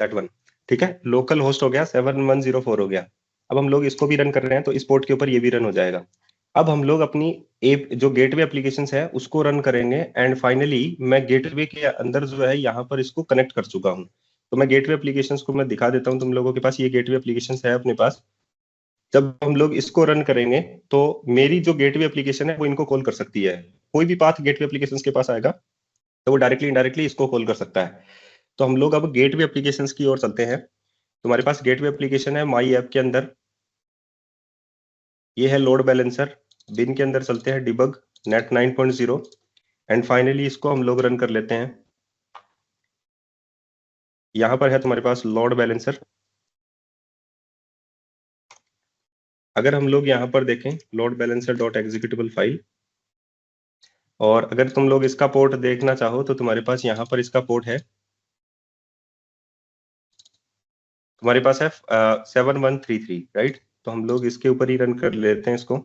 दैट वन, ठीक है। लोकल होस्ट हो गया, 7104 हो गया। अब हम लोग इसको भी रन कर रहे हैं तो इस पोर्ट के ऊपर ये भी रन हो जाएगा। अब हम लोग अपनी एप जो गेटवे एप्लीकेशन है उसको रन करेंगे, एंड फाइनली मैं गेटवे के अंदर जो है यहाँ पर इसको कनेक्ट कर चुका हूँ। तो मैं गेटवे एप्लीकेशन को मैं दिखा देता हूँ तुम लोगों के पास। ये गेटवे एप्लीकेशन है अपने पास। जब हम लोग इसको रन करेंगे तो मेरी जो गेटवे एप्लीकेशन है वो इनको कॉल कर सकती है। कोई भी पाथ गेटवे एप्लीकेशन के पास आएगा तो वो डायरेक्टली इनडायरेक्टली इसको कॉल कर सकता है। तो हम लोग अब गेटवे एप्लीकेशन की ओर चलते हैं। तुम्हारे पास गेटवे एप्लीकेशन है माई ऐप के अंदर, ये है लोड बैलेंसर। बिन के अंदर चलते हैं, डिबग नेट 9.0, एंड फाइनली इसको हम लोग रन कर लेते हैं। यहां पर है तुम्हारे पास लोड बैलेंसर। अगर हम लोग यहाँ पर देखें load balancer dot executable file, और अगर तुम लोग इसका पोर्ट देखना चाहो तो तुम्हारे पास यहाँ पर इसका पोर्ट है, तुम्हारे पास है 7133, राइट। तो हम लोग इसके ऊपर ही रन कर लेते हैं इसको।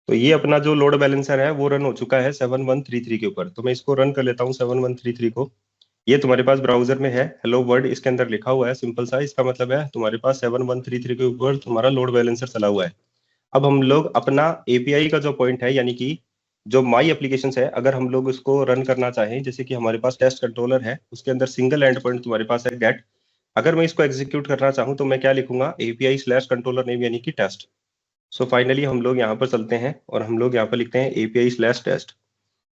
तो ये अपना जो लोड बैलेंसर है वो रन हो चुका है 7133 के ऊपर। तो मैं इसको रन कर लेता हूँ 7133 को। ये तुम्हारे पास ब्राउजर में है, हेलो वर्ल्ड इसके अंदर लिखा हुआ है सिंपल सा। इसका मतलब है तुम्हारे पास 7133 के ऊपर तुम्हारा लोड बैलेंसर चला हुआ है। अब हम लोग अपना एपीआई का जो पॉइंट है, यानी कि जो माई एप्लीकेशन है, अगर हम लोग उसको रन करना चाहें, जैसे कि हमारे पास टेस्ट कंट्रोलर है, उसके अंदर सिंगल एंड पॉइंट तुम्हारे पास है गेट। अगर मैं इसको एग्जीक्यूट करना चाहूँ तो मैं क्या लिखूंगा, एपीआई स्लैश कंट्रोलर नेम यानी कि टेस्ट। सो फाइनली हम लोग यहाँ पर चलते हैं और हम लोग यहाँ पर लिखते हैं एपीआई स्लैश टेस्ट।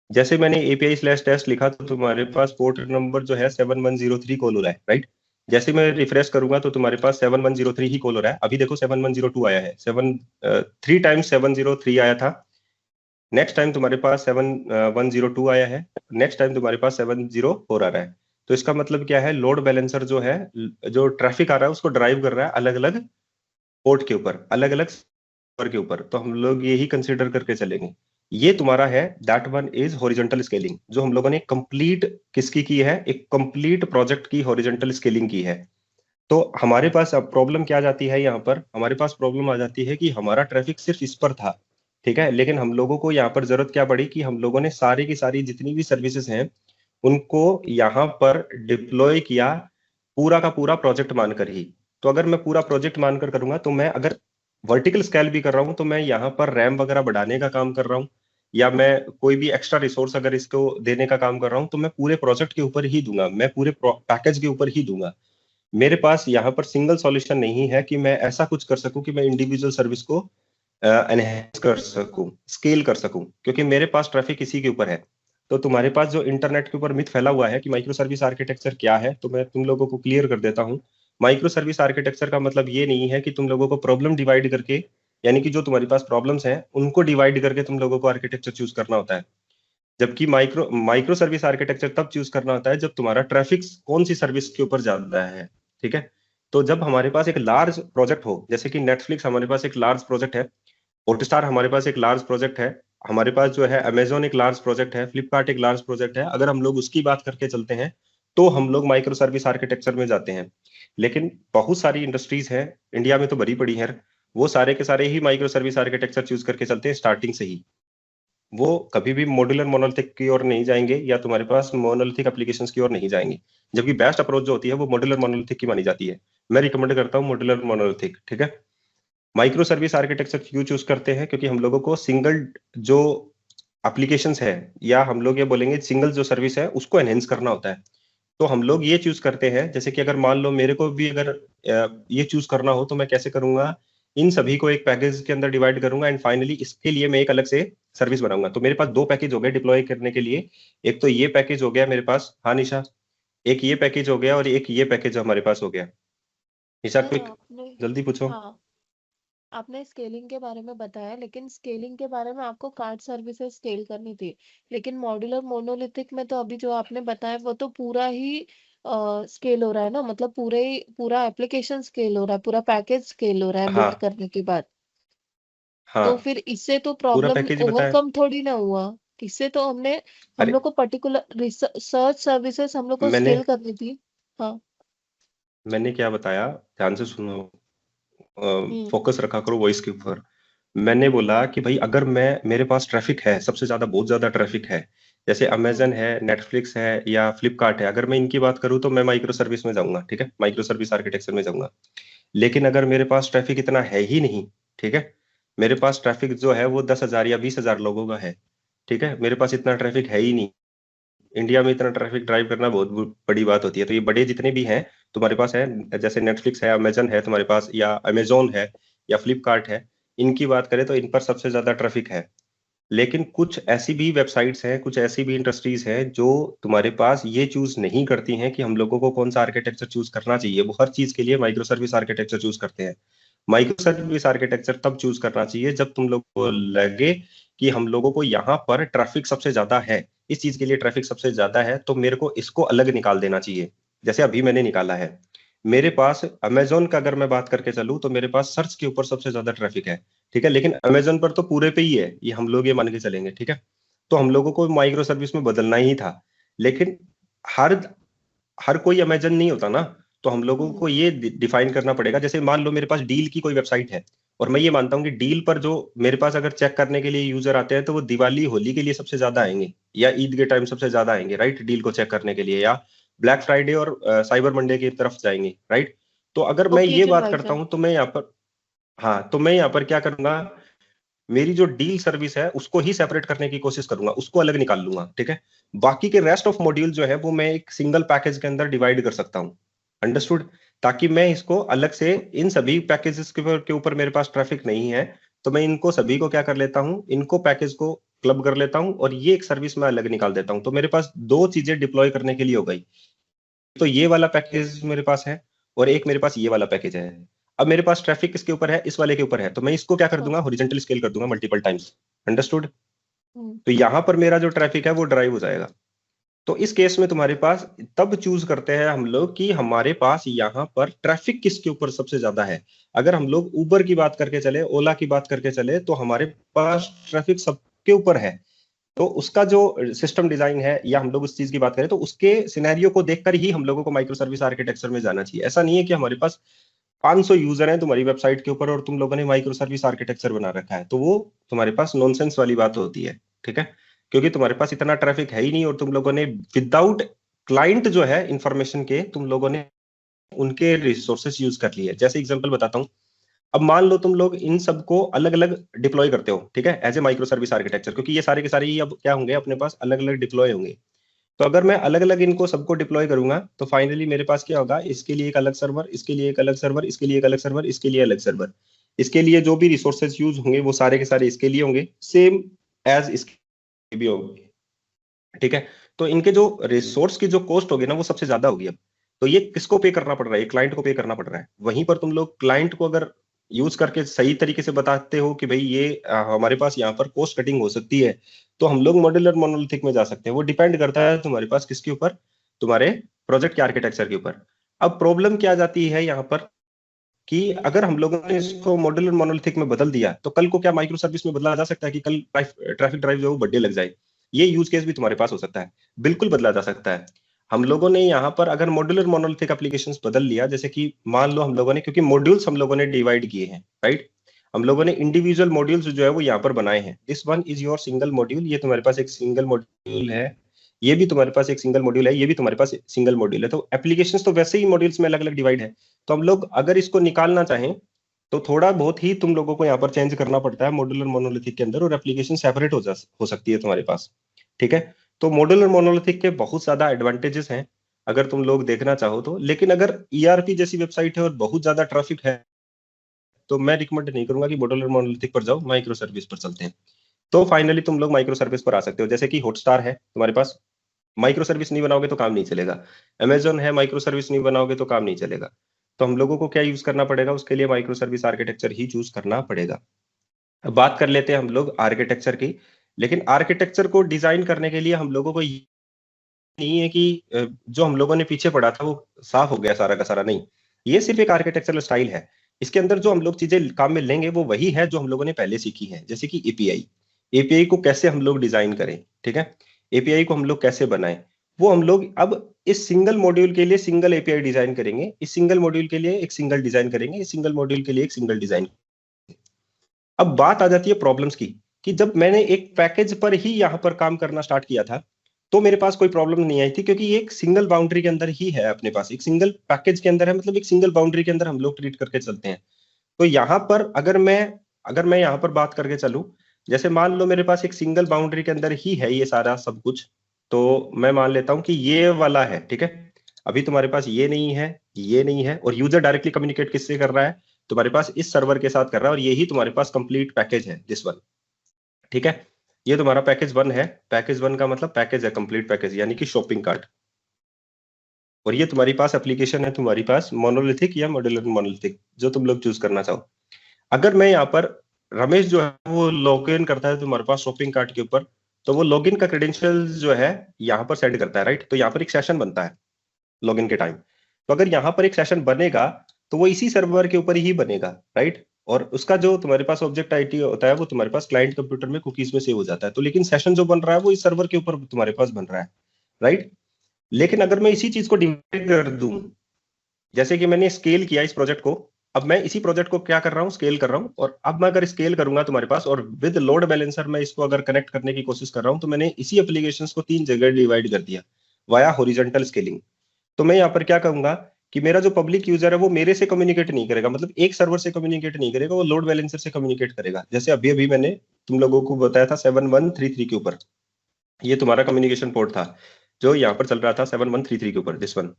जैसे मैंने एपीआई स्लैश टेस्ट लिखा तो तुम्हारे पास पोर्ट नंबर जो है 7103 कॉल हो रहा है, राइट। जैसे मैं रिफ्रेश करूंगा तो तुम्हारे पास 7103 ही कॉल हो रहा है। अभी देखो 7102 आया है, 3 टाइम्स 703 आया था। नेक्स्ट टाइम तुम्हारे पास 7102 आया है, नेक्स्ट टाइम तुम्हारे पास 704 आ रहा है। तो इसका मतलब क्या है, लोड बैलेंसर जो है, जो ट्रैफिक आ रहा है उसको ड्राइव कर रहा है अलग अलग पोर्ट के ऊपर, अलग अलग सर्वर के ऊपर। तो हम लोग यही कंसिडर करके चलेंगे। ये तुम्हारा है, that one is horizontal scaling, जो हम लोगों ने कंप्लीट किसकी की है, एक कंप्लीट प्रोजेक्ट की हॉरिजॉन्टल स्केलिंग की है। तो हमारे पास अब प्रॉब्लम क्या जाती है, यहाँ पर हमारे पास प्रॉब्लम आ जाती है कि हमारा ट्रैफिक सिर्फ इस पर था, ठीक है। लेकिन हम लोगों को यहाँ पर जरूरत क्या पड़ी कि हम लोगों ने सारी की सारी जितनी भी सर्विसेज हैं उनको यहाँ पर डिप्लॉय किया, पूरा का पूरा प्रोजेक्ट मानकर ही। तो अगर मैं पूरा प्रोजेक्ट मानकर करूंगा तो मैं अगर वर्टिकल स्केल भी कर रहा हूं तो मैं यहाँ पर रैम वगैरह बढ़ाने का काम कर रहा हूँ, या मैं कोई भी एक्स्ट्रा रिसोर्स अगर इसको देने का काम कर रहा हूँ तो मैं पूरे प्रोजेक्ट के ऊपर ही दूंगा, मैं पूरे पैकेज के ऊपर ही दूंगा। मेरे पास यहाँ पर सिंगल सॉल्यूशन नहीं है कि मैं ऐसा कुछ कर सकूं कि मैं इंडिविजुअल सर्विस को एनहेंस कर सकूं, स्केल कर सकूं, क्योंकि मेरे पास ट्रैफिक इसी के ऊपर है। तो तुम्हारे पास जो इंटरनेट के ऊपर मिथ फैला हुआ है कि माइक्रो सर्विस आर्किटेक्चर क्या है, तो मैं तुम लोगों को क्लियर कर देता हूँ। माइक्रो सर्विस आर्किटेक्चर का मतलब ये नहीं है कि तुम लोगों को प्रॉब्लम डिवाइड करके, यानी कि जो तुम्हारे पास प्रॉब्लम्स हैं उनको डिवाइड करके तुम लोगों को आर्किटेक्चर चूज करना होता है। जबकि माइक्रो माइक्रो सर्विस आर्किटेक्चर तब चूज करना होता है जब तुम्हारा ट्रैफिक कौन सी सर्विस के ऊपर ज्यादा है, ठीक है। तो जब हमारे पास एक लार्ज प्रोजेक्ट हो, जैसे कि नेटफ्लिक्स हमारे पास एक लार्ज प्रोजेक्ट है, हॉटस्टार हमारे पास एक लार्ज प्रोजेक्ट है, हमारे पास जो है अमेजोन एक लार्ज प्रोजेक्ट है, फ्लिपकार्ट एक लार्ज प्रोजेक्ट है, अगर हम लोग उसकी बात करके चलते हैं तो हम लोग माइक्रो सर्विस आर्किटेक्चर में जाते हैं। लेकिन बहुत सारी इंडस्ट्रीज हैं इंडिया में तो भरी पड़ी है, वो सारे के सारे ही माइक्रो सर्विस आर्किटेक्चर चूज करके चलते हैं स्टार्टिंग से ही। वो कभी भी मॉड्यूलर मोनोलिथिक की ओर नहीं जाएंगे या तुम्हारे पास मोनोलिथिक एप्लीकेशंस की ओर नहीं जाएंगे। जबकि बेस्ट अप्रोच जो होती है वो मॉड्यूलर मोनोलिथिक की मानी जाती है। मैं रिकमेंड करता हूँ मॉड्यूलर मोनोलिथिक, ठीक है। माइक्रो सर्विस आर्किटेक्चर क्यों चूज करते हैं, क्योंकि हम लोगों को सिंगल जो एप्लीकेशंस है, या हम लोग ये बोलेंगे सिंगल जो सर्विस है उसको एनहेंस करना होता है। तो हम लोग ये चूज करते हैं, जैसे कि अगर मान लो मेरे को भी अगर ये चूज करना हो तो मैं कैसे करूंगा इन सभी को एक पैकेज के अंदर डिवाइड करूंगा एंड फाइनली इसके लिए मैं एक अलग से सर्विस बनाऊंगा। तो मेरे पास दो पैकेज हो गए डिप्लॉय करने के लिए। एक तो ये पैकेज हो गया मेरे पास, हाँ निशा, एक ये पैकेज हो गया और एक ये पैकेज हमारे पास हो गया। निशा सर क्विक, आपने जल्दी पूछो। हाँ आपने स्केलिंग के बारे में बताया, लेकिन स्केलिंग के बारे में आपको कार्ड सर्विसेज स्केल करनी थी। लेकिन मॉड्यूलर मोनोलिथिक में तो अभी जो आपने बताया वो तो पूरा ही स्केल हो रहा है ना, मतलब पूरा एप्लीकेशन स्केल हो रहा है, पूरा पैकेज स्केल हो रहा है बिल्ड हाँ करने के बाद। तो हाँ, फिर इससे तो पूरा प्रॉब्लम पैकेज ही बताया। ओवरकम थोड़ी ना हुआ। इससे तो हम अरे लोग को पर्टिकुलर सर्च सर्विसेज हम लोग को मैंने स्केल करनी थी। हाँ। मैंने क्या बताया, ध्यान से सुनो, हम्म। फोकस रखा करो वॉइस के ऊपर। मैंने बोला कि भाई अगर मैं मेरे पास ट्रैफिक है, सबसे ज्यादा बहुत ज्यादा ट्रैफिक है, जैसे हम्म। अमेजन है, नेटफ्लिक्स है या फ्लिपकार्ट है, अगर मैं इनकी बात करूं तो मैं माइक्रो सर्विस में जाऊंगा, ठीक है, माइक्रो सर्विस आर्किटेक्चर में जाऊंगा। लेकिन अगर मेरे पास ट्रैफिक इतना है ही नहीं, ठीक है, मेरे पास ट्रैफिक जो है वो 10,000 या 20,000 लोगों का है, ठीक है, मेरे पास इतना ट्रैफिक है ही नहीं। इंडिया में इतना ट्रैफिक ड्राइव करना बहुत बड़ी बात होती है। तो ये बड़े जितने भी हैं तुम्हारे पास है, जैसे नेटफ्लिक्स है, अमेजन है तुम्हारे पास, या अमेजोन है या फ्लिपकार्ट है, इनकी बात करें तो इन पर सबसे ज्यादा ट्रैफिक है। लेकिन कुछ ऐसी भी वेबसाइट्स हैं, कुछ ऐसी भी इंडस्ट्रीज हैं जो तुम्हारे पास ये चूज नहीं करती हैं कि हम लोगों को कौन सा आर्किटेक्चर चूज करना चाहिए। वो हर चीज के लिए माइक्रो सर्विस आर्किटेक्चर चूज करते हैं। माइक्रो सर्विस आर्किटेक्चर तब चूज करना चाहिए जब तुम लोग को लगे कि हम लोगों को यहाँ पर ट्रैफिक सबसे ज्यादा है, इस चीज के लिए ट्रैफिक सबसे ज्यादा है, तो मेरे को इसको अलग निकाल देना चाहिए। जैसे अभी मैंने निकाला है, मेरे पास अमेजोन का अगर मैं बात करके चलूं तो मेरे पास सर्च के ऊपर सबसे ज्यादा ट्रैफिक है, ठीक है, लेकिन अमेजोन पर तो पूरे पे ही है, ये हम लोग ये मान के चलेंगे, ठीक है। तो हम लोगों को माइक्रो सर्विस में बदलना ही था। लेकिन हर हर कोई अमेजन नहीं होता ना। तो हम लोगों हम्म। को ये डिफाइन करना पड़ेगा। जैसे मान लो मेरे पास डील की कोई वेबसाइट है, और मैं ये मानता हूँ कि डील पर जो मेरे पास अगर चेक करने के लिए यूजर आते हैं तो वो दिवाली होली के लिए सबसे ज्यादा आएंगे, या ईद के टाइम सबसे ज्यादा आएंगे, राइट, डील को चेक करने के लिए, या ब्लैक फ्राइडे और साइबर मंडे की तरफ जाएंगे, राइट। तो अगर मैं ये ओकेजन बात वाइज करता है। हूं तो मैं यहाँ पर, हाँ, तो मैं यहाँ पर क्या करूंगा, मेरी जो डील सर्विस है उसको ही सेपरेट करने की कोशिश करूंगा, उसको अलग निकाल लूंगा, ठीक है। बाकी के रेस्ट ऑफ मॉड्यूल जो है वो मैं एक सिंगल पैकेज के अंदर डिवाइड कर सकता हूँ, अंडरस्टूड। ताकि मैं इसको अलग से, इन सभी पैकेजेस के ऊपर मेरे पास ट्रैफिक नहीं है, तो मैं इनको सभी को क्या कर लेता हूँ, इनको पैकेज को क्लब कर लेता हूँ और ये एक सर्विस में अलग निकाल देता हूँ। तो मेरे पास दो चीजें डिप्लॉय करने के लिए हो गई। तो ये वाला पैकेज मेरे पास है और एक मेरे पास ये वाला पैकेज है। अब मेरे पास ट्रैफिक किसके ऊपर है, इस वाले के ऊपर है, तो मैं इसको क्या कर हाँ। दूंगा, हॉरिजॉन्टल स्केल कर दूंगा मल्टीपल टाइम्स, अंडरस्टूड। हम्म। तो यहां पर मेरा जो ट्रैफिक है वो ड्राइव हो जाएगा। तो इस केस में तुम्हारे पास तब चूज करते हैं हम लोग कि हमारे पास यहाँ पर ट्रैफिक किसके ऊपर सबसे ज्यादा है। अगर हम लोग उबर की बात करके चले, ओला की बात करके चले, तो हमारे पास ट्रैफिक सबके ऊपर है। तो उसका जो सिस्टम डिजाइन है, या हम लोग उस चीज की बात करें तो उसके सिनेरियो को देखकर ही हम लोगों को माइक्रो सर्विस आर्किटेक्चर में जाना चाहिए। ऐसा नहीं है कि हमारे पास 500 यूजर हैं तुम्हारी वेबसाइट के ऊपर और तुम लोगों ने माइक्रो सर्विस आर्किटेक्चर बना रखा है, तो वो तुम्हारे पास नॉनसेंस वाली बात होती है, ठीक है। क्योंकि तुम्हारे पास इतना ट्रैफिक है ही नहीं और तुम लोगों ने विदाउट क्लाइंट जो है इंफॉर्मेशन के, तुम लोगों ने उनके रिसोर्सेस यूज कर लिए। जैसे एग्जांपल बताता हूँ, अब मान लो तुम लोग इन सबको अलग अलग डिप्लॉय करते हो, ठीक है, as a micro service architecture, क्योंकि ये सारे के सारे ही अब क्या होंगे, अपने पास अलग अलग डिप्लॉय होंगे। तो अगर मैं अलग अलग इनको सबको डिप्लॉय करूंगा तो फाइनली मेरे पास क्या होगा, इसके लिए एक अलग सर्वर, इसके लिए एक अलग सर्वर, इसके लिए एक अलग सर्वर, इसके लिए अलग सर्वर, इसके लिए जो भी रिसोर्सेज यूज होंगे वो सारे के सारे इसके लिए होंगे, सेम एज इसके भी होंगे, ठीक है। तो इनके जो रिसोर्स की जो कॉस्ट होगी ना वो सबसे ज्यादा होगी अब। तो ये किसको पे करना पड़ रहा है, क्लाइंट को पे करना पड़ रहा है। वहीं पर तुम लोग क्लाइंट को अगर यूज करके सही तरीके से बताते हो कि भाई ये हमारे पास यहाँ पर कॉस्ट कटिंग हो सकती है, तो हम लोग मॉड्यूलर मोनोलिथिक में जा सकते हैं। वो डिपेंड करता है तुम्हारे पास किसके ऊपर, तुम्हारे प्रोजेक्ट के आर्किटेक्चर के ऊपर। अब प्रॉब्लम क्या आ जाती है यहाँ पर कि अगर हम लोगों ने इसको मॉड्यूलर मोनोलिथिक में बदल दिया तो कल को क्या माइक्रो सर्विस में बदला जा सकता है कि कल ट्रैफिक ड्राइव जो है वो बढ़ने लग जाए। ये यूज केस भी तुम्हारे पास हो सकता है, बिल्कुल बदला जा सकता है। हम लोगों ने यहाँ पर अगर मॉड्यूलर मोनोलिथिक एप्लीकेशंस बदल लिया, जैसे कि मान लो हम लोगों ने, क्योंकि मॉड्यूल्स हम लोगों ने डिवाइड किए हैं, राइट, हम लोगों ने इंडिविजुअल मॉड्यूल्स जो है वो यहाँ पर बनाए हैं। This one is your single module, ये तुम्हारे पास एक सिंगल मॉड्यूल है, ये भी तुम्हारे पास एक सिंगल मॉड्यूल है, ये भी तुम्हारे पास सिंगल मॉड्यूल है। तो एप्लीकेशंस तो वैसे ही मॉड्यूल्स में अलग अलग डिवाइड है। तो हम लोग अगर इसको निकालना चाहें तो थोड़ा बहुत ही तुम लोगों को यहाँ पर चेंज करना पड़ता है मॉड्यूलर मोनोलिथिक के अंदर, और एप्लीकेशन सेपरेट हो सकती है तुम्हारे पास, ठीक है। तो मॉड्यूलर मोनोलिथिक के बहुत ज्यादा एडवांटेजेस हैं अगर तुम लोग देखना चाहो तो। लेकिन अगर ईआरपी जैसी वेबसाइट है और बहुत ज्यादा ट्रैफिक है तो मैं रिकमेंड नहीं करूंगा कि मॉड्यूलर मोनोलिथिक पर जाओ, माइक्रो सर्विस पर चलते हैं। तो फाइनली तुम लोग माइक्रो सर्विस पर आ सकते हो। जैसे कि हॉटस्टार है तुम्हारे पास, माइक्रो सर्विस नहीं बनाओगे तो काम नहीं चलेगा। अमेजोन है, माइक्रो सर्विस नहीं बनाओगे तो काम नहीं चलेगा। तो हम लोगों को क्या यूज करना पड़ेगा, उसके लिए माइक्रो सर्विस आर्किटेक्चर ही चूज करना पड़ेगा। अब बात कर लेते हैं हम लोग आर्किटेक्चर की। लेकिन आर्किटेक्चर को डिजाइन करने के लिए हम लोगों को ये नहीं है कि जो हम लोगों ने पीछे पढ़ा था वो साफ हो गया सारा का सारा, नहीं। ये सिर्फ एक आर्किटेक्चरल स्टाइल है। इसके अंदर जो हम लोग चीजें काम में लेंगे वो वही है जो हम लोगों ने पहले सीखी है। जैसे कि एपीआई, एपीआई को कैसे हम लोग डिजाइन करें, ठीक है, एपीआई को हम लोग कैसे बनाएं, वो हम लोग अब इस सिंगल मॉड्यूल के लिए सिंगल एपीआई डिजाइन करेंगे, इस सिंगल मॉड्यूल के लिए एक सिंगल डिजाइन करेंगे, इस सिंगल मॉड्यूल के लिए एक सिंगल डिजाइन। अब बात आ जाती है प्रॉब्लम्स की, कि जब मैंने एक पैकेज पर ही यहाँ पर काम करना स्टार्ट किया था तो मेरे पास कोई प्रॉब्लम नहीं आई थी, क्योंकि ये एक सिंगल बाउंड्री के अंदर ही है, अपने पास एक सिंगल पैकेज के अंदर है, मतलब एक सिंगल बाउंड्री के अंदर हम लोग ट्रीट करके चलते हैं। तो यहाँ पर अगर मैं यहाँ पर बात करके चलूं, जैसे मान लो मेरे पास एक सिंगल बाउंड्री के अंदर ही है ये सारा सब कुछ, तो मैं मान लेता हूं कि ये वाला है, ठीक है। अभी तुम्हारे पास ये नहीं है, ये नहीं है, और यूजर डायरेक्टली कम्युनिकेट किससे कर रहा है, तुम्हारे पास इस सर्वर के साथ कर रहा है, और यही तुम्हारे पास कंप्लीट पैकेज है, दिस वन, ठीक है। ये तुम्हारा पैकेज 1 है। पैकेज 1 का मतलब पैकेज है, कंप्लीट पैकेज, यानी कि शॉपिंग कार्ट। और ये तुम्हारी पास एप्लीकेशन है, तुम्हारी पास मोनोलिथिक या मॉड्यूलर मोनोलिथिक, जो तुम लोग चूज करना चाहो। अगर मैं यहाँ पर रमेश जो है वो लॉग इन करता है तुम्हारे पास शॉपिंग कार्ट के ऊपर, तो वो लॉगिन का क्रेडेंशियल जो है यहाँ पर सेंड करता है, राइट। तो यहाँ पर एक सेशन बनता है लॉगिन के टाइम। तो अगर यहाँ पर एक सेशन बनेगा तो वो इसी सर्वर के ऊपर ही बनेगा, राइट। और उसका जो तुम्हारे पास ऑब्जेक्ट आईडी होता है वो तुम्हारे पास क्लाइंट कंप्यूटर में कुकीज में सेव हो जाता है। तो लेकिन सेशन जो बन रहा है वो इस सर्वर के ऊपर तुम्हारे पास बन रहा है, राइट। लेकिन अगर मैं इसी चीज को डिवाइड कर दूं, जैसे कि मैंने स्केल किया इस प्रोजेक्ट को, अब मैं इसी प्रोजेक्ट को क्या कर रहा हूँ, स्केल कर रहा हूँ। और अब मैं अगर स्केल करूंगा तुम्हारे पास और विद लोड बैलेंसर मैं इसको अगर कनेक्ट करने की कोशिश कर रहा हूँ, तो मैंने इसी एप्लीकेशंस को 3 जगह डिवाइड कर दिया वाया हॉरिजॉन्टल स्केलिंग। तो मैं यहाँ पर क्या कहूंगा कि मेरा जो पब्लिक यूजर है वो मेरे से कम्युनिकेट नहीं करेगा, मतलब एक सर्वर से कम्युनिकेट नहीं करेगा, वो लोड बैलेंसर से कम्युनिकेट करेगा। जैसे अभी अभी मैंने तुम लोगों को बताया था 7133 के ऊपर, ये तुम्हारा कम्युनिकेशन पोर्ट था जो यहाँ पर चल रहा था 7133 के ऊपर, दिस वन।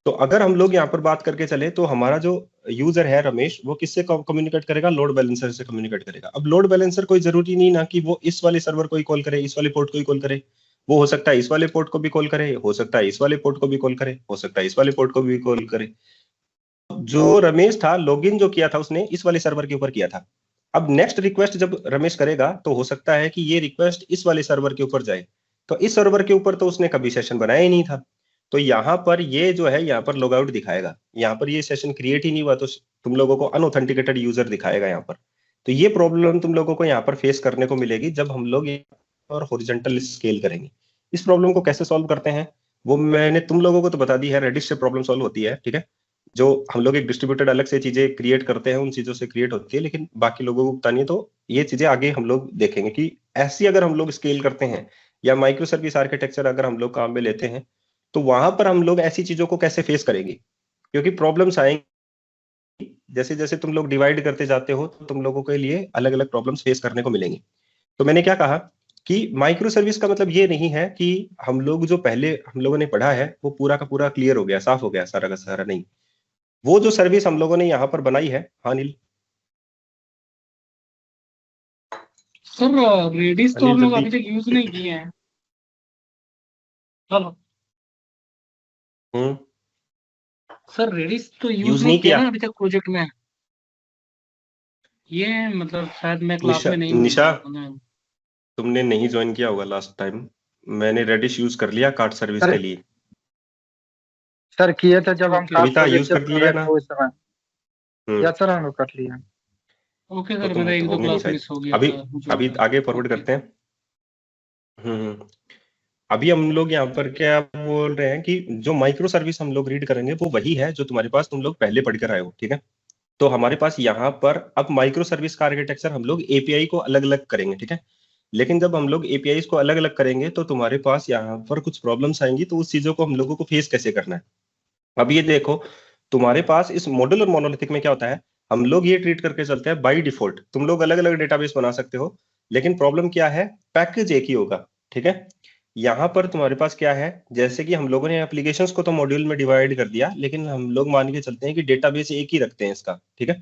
तो अगर हम लोग यहाँ पर बात करके चले तो हमारा जो यूजर है रमेश, वो किससे कम्युनिकेट करेगा, लोड बैलेंसर से कम्युनिकेट करेगा। अब लोड बैलेंसर कोई जरूरी नहीं ना कि वो इस वाले सर्वर को ही कॉल करे, इस वाले पोर्ट को ही कॉल करे। वो हो सकता है इस वाले पोर्ट को भी कॉल करे, हो सकता है इस वाले पोर्ट को भी कॉल करे, हो सकता है इस वाले पोर्ट को भी कॉल करे। जो रमेश था लॉगिन जो किया था उसने इस वाले सर्वर के ऊपर किया था। अब नेक्स्ट रिक्वेस्ट जब रमेश करेगा तो हो सकता है कि ये रिक्वेस्ट इस वाले सर्वर के ऊपर जाए, तो इस सर्वर के ऊपर तो उसने कभी सेशन बनाया ही नहीं था। तो यहाँ पर ये जो है यहाँ पर लॉग आउट दिखाएगा, यहाँ पर ये सेशन क्रिएट ही नहीं हुआ, तो तुम लोगों को अनऑथेंटिकेटेड यूजर दिखाएगा यहाँ पर। तो ये प्रॉब्लम तुम लोगों को यहाँ पर फेस करने को मिलेगी जब हम लोग और हॉरिजॉन्टल स्केल करेंगे। इस प्रॉब्लम को कैसे सॉल्व करते हैं वो मैंने तुम लोगों को तो बता दी है, रेडिश से प्रॉब्लम सॉल्व होती है, ठीक है। जो हम लोग एक डिस्ट्रीब्यूटेड अलग से चीजें क्रिएट करते हैं उन चीजों से क्रिएट होती है, लेकिन बाकी लोगों को बतानी है। तो ये चीजें आगे हम लोग देखेंगे कि ऐसी अगर हम लोग स्केल करते हैं या माइक्रो सर्विस आर्किटेक्चर अगर हम लोग काम में लेते हैं तो वहां पर हम लोग ऐसी चीजों को कैसे फेस करेंगे, क्योंकि प्रॉब्लम्स आएंगी। जैसे जैसे तुम लोग डिवाइड करते जाते हो तो तुम लोगों के लिए अलग अलग प्रॉब्लम्स फेस करने को मिलेंगी। तो मैंने क्या कहा कि माइक्रो सर्विस का मतलब ये नहीं है कि हम लोग जो पहले हम लोगों ने पढ़ा है वो पूरा का पूरा क्लियर हो गया, साफ हो गया सारा का सारा, नहीं। वो जो सर्विस हम लोगों ने यहाँ पर बनाई है, हाँ नील। सर रेडिस तो अनिल हम लोग जल्दी। अभी तक यूज नहीं किए हैं। चलो हम्म। सर रेडिस तो यूज यूज नहीं नहीं किया किया। ना अभी तक प्रोजेक्ट में। ये मतलब शायद मैं क्लास निशा, में नहीं हूँ। निशा तुमने नहीं ज्वाइन किया होगा लास्ट टाइम। मैंने रेडिश यूज कर लिया कार्ड सर्विस के लिए। सर किए थे जब हम क्लास कविता यूज प्रोजेक्ट कर कर लिया रहे ना। थे उस समय। या सर हम लोग कर लिए। ओके तो सर, तुम मेरा एक तो दो होंगे नहीं क्लास शायद। मिस हो गया अभी था जो अभी है। आगे फॉरवर्ड ओके करते हैं। अभी हम लोग यहाँ पर क्या बोल रहे हैं कि जो माइक्रो सर्विस हम लोग रीड करेंगे वो वही है जो तुम्हारे पास तुम लोग पहले पढ़ कर आए हो, ठीक है। तो हमारे पास यहाँ पर अब माइक्रो सर्विस का आर्किटेक्चर हम लोग एपीआई को अलग अलग करेंगे, ठीक है। लेकिन जब हम लोग एपीआई को अलग अलग करेंगे तो तुम्हारे पास यहाँ पर कुछ प्रॉब्लम्स आएंगी, तो उस चीजों को हम लोगों को फेस कैसे करना है। अब ये देखो तुम्हारे पास इस मॉड्यूलर मोनोलिथिक में क्या होता है, हम लोग ये ट्रीट करके चलते हैं बाय डिफॉल्ट। तुम लोग अलग अलग डेटाबेस बना सकते हो, लेकिन प्रॉब्लम क्या है, पैकेज एक ही होगा, ठीक है। यहाँ पर तुम्हारे पास क्या है, जैसे कि हम लोगों ने एप्लीकेशंस को तो मॉड्यूल में डिवाइड कर दिया, लेकिन हम लोग मान के चलते हैं कि डेटाबेस एक ही रखते हैं इसका, ठीक है।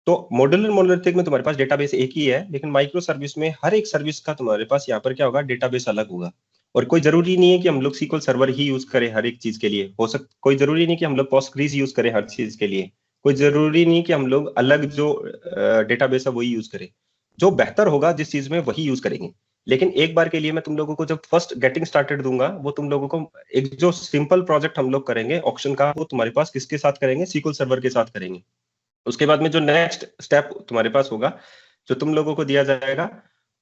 तो मॉड्यूलर मोनोलिथिक में तुम्हारे पास डेटाबेस एक ही है, लेकिन माइक्रो सर्विस में हर एक सर्विस का तुम्हारे पास यहाँ पर क्या होगा, डेटाबेस अलग होगा। और कोई जरूरी नहीं है कि हम लोग SQL सर्वर ही यूज करें हर एक चीज के लिए, कोई जरूरी नहीं कि हम लोग पोस्टग्रीज यूज करें हर चीज के लिए, कोई जरूरी नहीं कि हम लोग अलग जो डेटाबेस है वही यूज करें। जो बेहतर होगा जिस चीज में वही यूज करेंगे। लेकिन एक बार के लिए मैं तुम लोगों को जब फर्स्ट गेटिंग स्टार्टेड दूंगा, वो तुम लोगों को एक जो सिंपल प्रोजेक्ट हम लोग करेंगे ऑक्शन का, वो तुम्हारे पास किसके साथ करेंगे, SQL सर्वर के साथ करेंगे। उसके बाद में जो नेक्स्ट स्टेप तुम्हारे पास होगा, जो तुम लोगों को दिया जाएगा,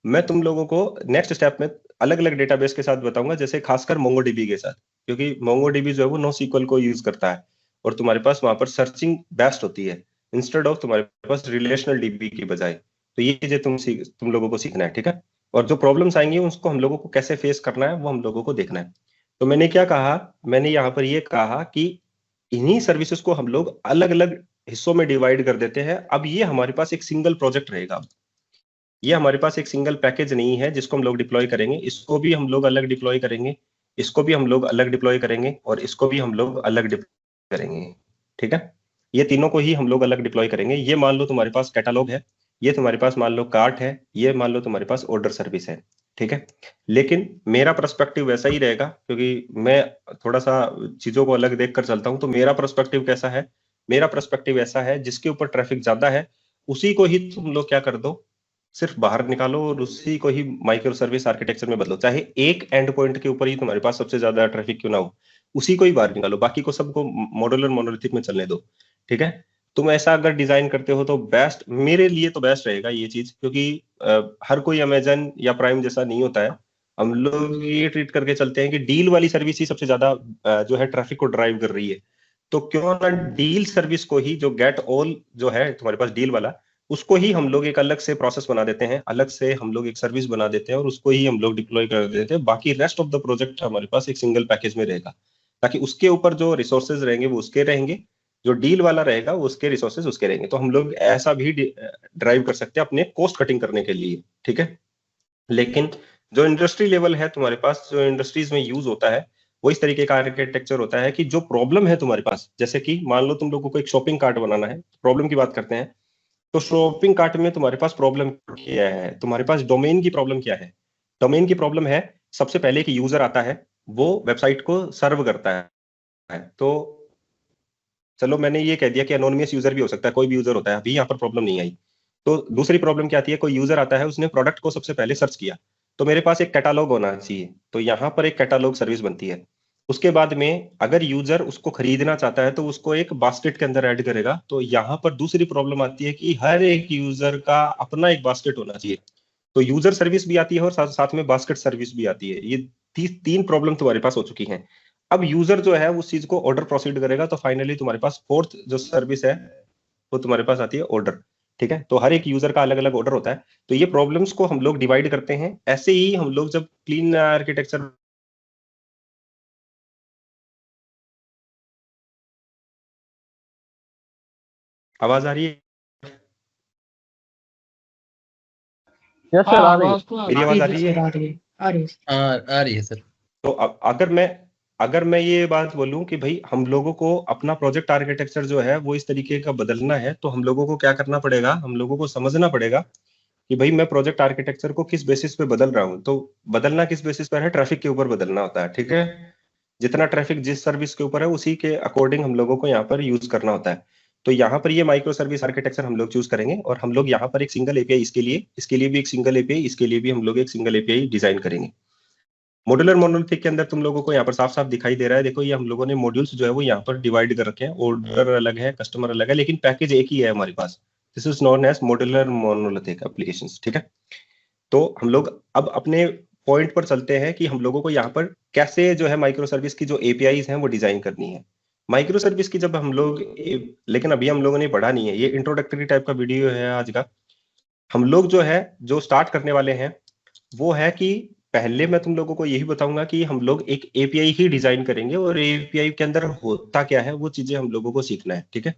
मैं तुम लोगों को नेक्स्ट स्टेप में अलग अलग डेटाबेस के साथ बताऊंगा, जैसे खासकर MongoDB के साथ, क्योंकि MongoDB जो है वो NoSQL को यूज करता है और तुम्हारे पास वहां पर सर्चिंग बेस्ट होती है इंस्टेड ऑफ तुम्हारे पास रिलेशनल DB की बजाय। तो ये चीजें तुम लोगों को सीखना है, ठीक है। और जो प्रॉब्लम्स आएंगी उसको हम लोगों को कैसे फेस करना है वो हम लोगों को देखना है। तो मैंने क्या कहा, मैंने यहाँ पर ये कहा कि इन्हीं सर्विसेज को हम लोग अलग अलग हिस्सों में डिवाइड कर देते हैं। अब ये हमारे पास एक सिंगल प्रोजेक्ट रहेगा, ये हमारे पास एक सिंगल पैकेज नहीं है जिसको हम लोग डिप्लॉय करेंगे, इसको भी हम लोग अलग डिप्लॉय करेंगे, इसको भी हम लोग अलग डिप्लॉय करेंगे और इसको भी हम लोग अलग डिप्लॉय करेंगे, ठीक है। ये तीनों को ही हम लोग अलग डिप्लॉय करेंगे। ये मान लो तुम्हारे पास कैटलॉग है, ये तुम्हारे पास मान लो कार्ट है, ये मान लो तुम्हारे पास ऑर्डर सर्विस है, ठीक है। लेकिन मेरा पर्सपेक्टिव वैसा ही रहेगा, क्योंकि मैं थोड़ा सा चीजों को अलग देख कर चलता हूं। तो मेरा पर्सपेक्टिव कैसा है, मेरा पर्सपेक्टिव ऐसा है, जिसके ऊपर ट्रैफिक ज्यादा है उसी को ही तुम लोग क्या कर दो, सिर्फ बाहर निकालो और उसी को ही माइक्रो सर्विस आर्किटेक्चर में बदलो। चाहे एक एंड पॉइंट के ऊपर ही तुम्हारे पास सबसे ज्यादा ट्रैफिक क्यों ना हो, उसी को ही बाहर निकालो, बाकी को सबको मॉड्यूलर मोनोलिथिक में चलने दो, ठीक है। तुम ऐसा अगर डिजाइन करते हो तो बेस्ट, मेरे लिए तो बेस्ट रहेगा ये चीज, क्योंकि हर कोई अमेजन या प्राइम जैसा नहीं होता है। हम लोग ये ट्रीट करके चलते हैं कि डील वाली सर्विस ही सबसे ज्यादा जो है ट्रैफिक को ड्राइव कर रही है। तो क्यों ना डील सर्विस को ही, जो गेट ऑल जो है तुम्हारे पास डील वाला, उसको ही हम लोग एक अलग से प्रोसेस बना देते हैं, अलग से हम लोग एक सर्विस बना देते हैं और उसको ही हम लोग डिप्लॉय कर देते हैं। बाकी रेस्ट ऑफ द प्रोजेक्ट हमारे पास एक सिंगल पैकेज में रहेगा, ताकि उसके ऊपर जो रिसोर्सेज रहेंगे वो उसके रहेंगे, जो डील वाला रहेगा वो उसके रिसोर्सेज उसके रहेंगे। तो हम लोग ऐसा भी ड्राइव कर सकते हैं अपने कॉस्ट कटिंग करने के लिए, ठीक है। लेकिन जो इंडस्ट्री लेवल है तुम्हारे पास, जो इंडस्ट्रीज में यूज होता है, वो इस तरीके का आर्किटेक्चर होता है कि जो प्रॉब्लम है तुम्हारे पास, जैसे कि मान लो तुम लोगों को एक शॉपिंग कार्ट बनाना है, प्रॉब्लम की बात करते हैं। तो शॉपिंग कार्ट में तुम्हारे पास प्रॉब्लम क्या है, तुम्हारे पास डोमेन की प्रॉब्लम क्या है। डोमेन की प्रॉब्लम है सबसे पहले कि यूजर आता है, वो वेबसाइट को सर्व करता है। तो चलो मैंने ये कह दिया कि एनोनिमस यूजर भी हो सकता है, कोई भी यूजर होता है, अभी यहाँ पर प्रॉब्लम नहीं आई। तो दूसरी प्रॉब्लम क्या आती है, कोई यूजर आता है, उसने प्रोडक्ट को सबसे पहले सर्च किया, तो मेरे पास एक कैटालॉग होना चाहिए, तो यहाँ पर एक कैटालॉग सर्विस बनती है। उसके बाद में अगर यूजर उसको खरीदना चाहता है तो उसको एक बास्केट के अंदर ऐड करेगा। तो यहाँ पर दूसरी प्रॉब्लम आती है कि हर एक यूजर का अपना एक बास्केट होना चाहिए। तो यूजर सर्विस भी आती है और साथ में बास्केट सर्विस भी आती है। ये तीन प्रॉब्लम तुम्हारे पास हो चुकी हैं। अब यूजर जो है उस चीज को ऑर्डर प्रोसीड करेगा, तो फाइनली तुम्हारे पास फोर्थ जो सर्विस है वो तुम्हारे पास आती है ऑर्डर, ठीक है। तो हर एक यूजर का अलग अलग ऑर्डर होता है। तो ये प्रॉब्लम्स को हम लोग डिवाइड करते हैं। ऐसे ही हम लोग जब क्लीन आर्किटेक्चर, आवाज आ रही है, यस सर, आ रही है। आवाज तो मेरी आवाज आ रही है? आ रही है, आ रही है। आ रही है सर। तो अगर मैं ये बात बोलूं कि भाई हम लोगों को अपना प्रोजेक्ट आर्किटेक्चर जो है वो इस तरीके का बदलना है, तो हम लोगों को क्या करना पड़ेगा, हम लोगों को समझना पड़ेगा कि भाई मैं प्रोजेक्ट आर्किटेक्चर को किस बेसिस पे बदल रहा हूं। तो बदलना किस बेसिस पर है, ट्रैफिक के ऊपर बदलना होता है, ठीक है। जितना ट्रैफिक जिस सर्विस के ऊपर है उसी के अकॉर्डिंग हम लोगों को यहाँ पर यूज करना होता है। तो यहाँ पर ये माइक्रो सर्विस आर्किटेक्चर हम लोग चूज करेंगे और हम लोग यहाँ पर एक सिंगल एपीआई, इसके लिए भी एक सिंगल एपीआई, इसके लिए भी हम लोग एक सिंगल एपीआई डिजाइन करेंगे। मॉड्यूलर मोनोलिथिक के अंदर तुम लोगों को यहाँ पर साफ साफ दिखाई दे रहा है, देखो ये हम लोगों ने मॉड्यूल्स जो है वो यहाँ पर डिवाइड कर रखे हैं। ऑर्डर अलग है, कस्टमर अलग है, लेकिन पैकेज एक ही है हमारे पास। This is known as modular monolithic applications, ठीक है। तो हम लोग अब अपने पॉइंट पर चलते हैं कि हम लोगों को यहाँ पर कैसे जो है माइक्रो सर्विस की जो एपीआईज हैं वो डिजाइन करनी है। माइक्रो सर्विस की जब हम लोग, लेकिन अभी हम लोगों ने पढ़ा नहीं है, ये इंट्रोडक्टरी टाइप का वीडियो है आज का। हम लोग जो है जो स्टार्ट करने वाले हैं वो है कि पहले मैं तुम लोगों को यही बताऊंगा कि हम लोग एक एपीआई ही डिजाइन करेंगे और एपीआई के अंदर होता क्या है वो चीजें हम लोगों को सीखना है, ठीक है।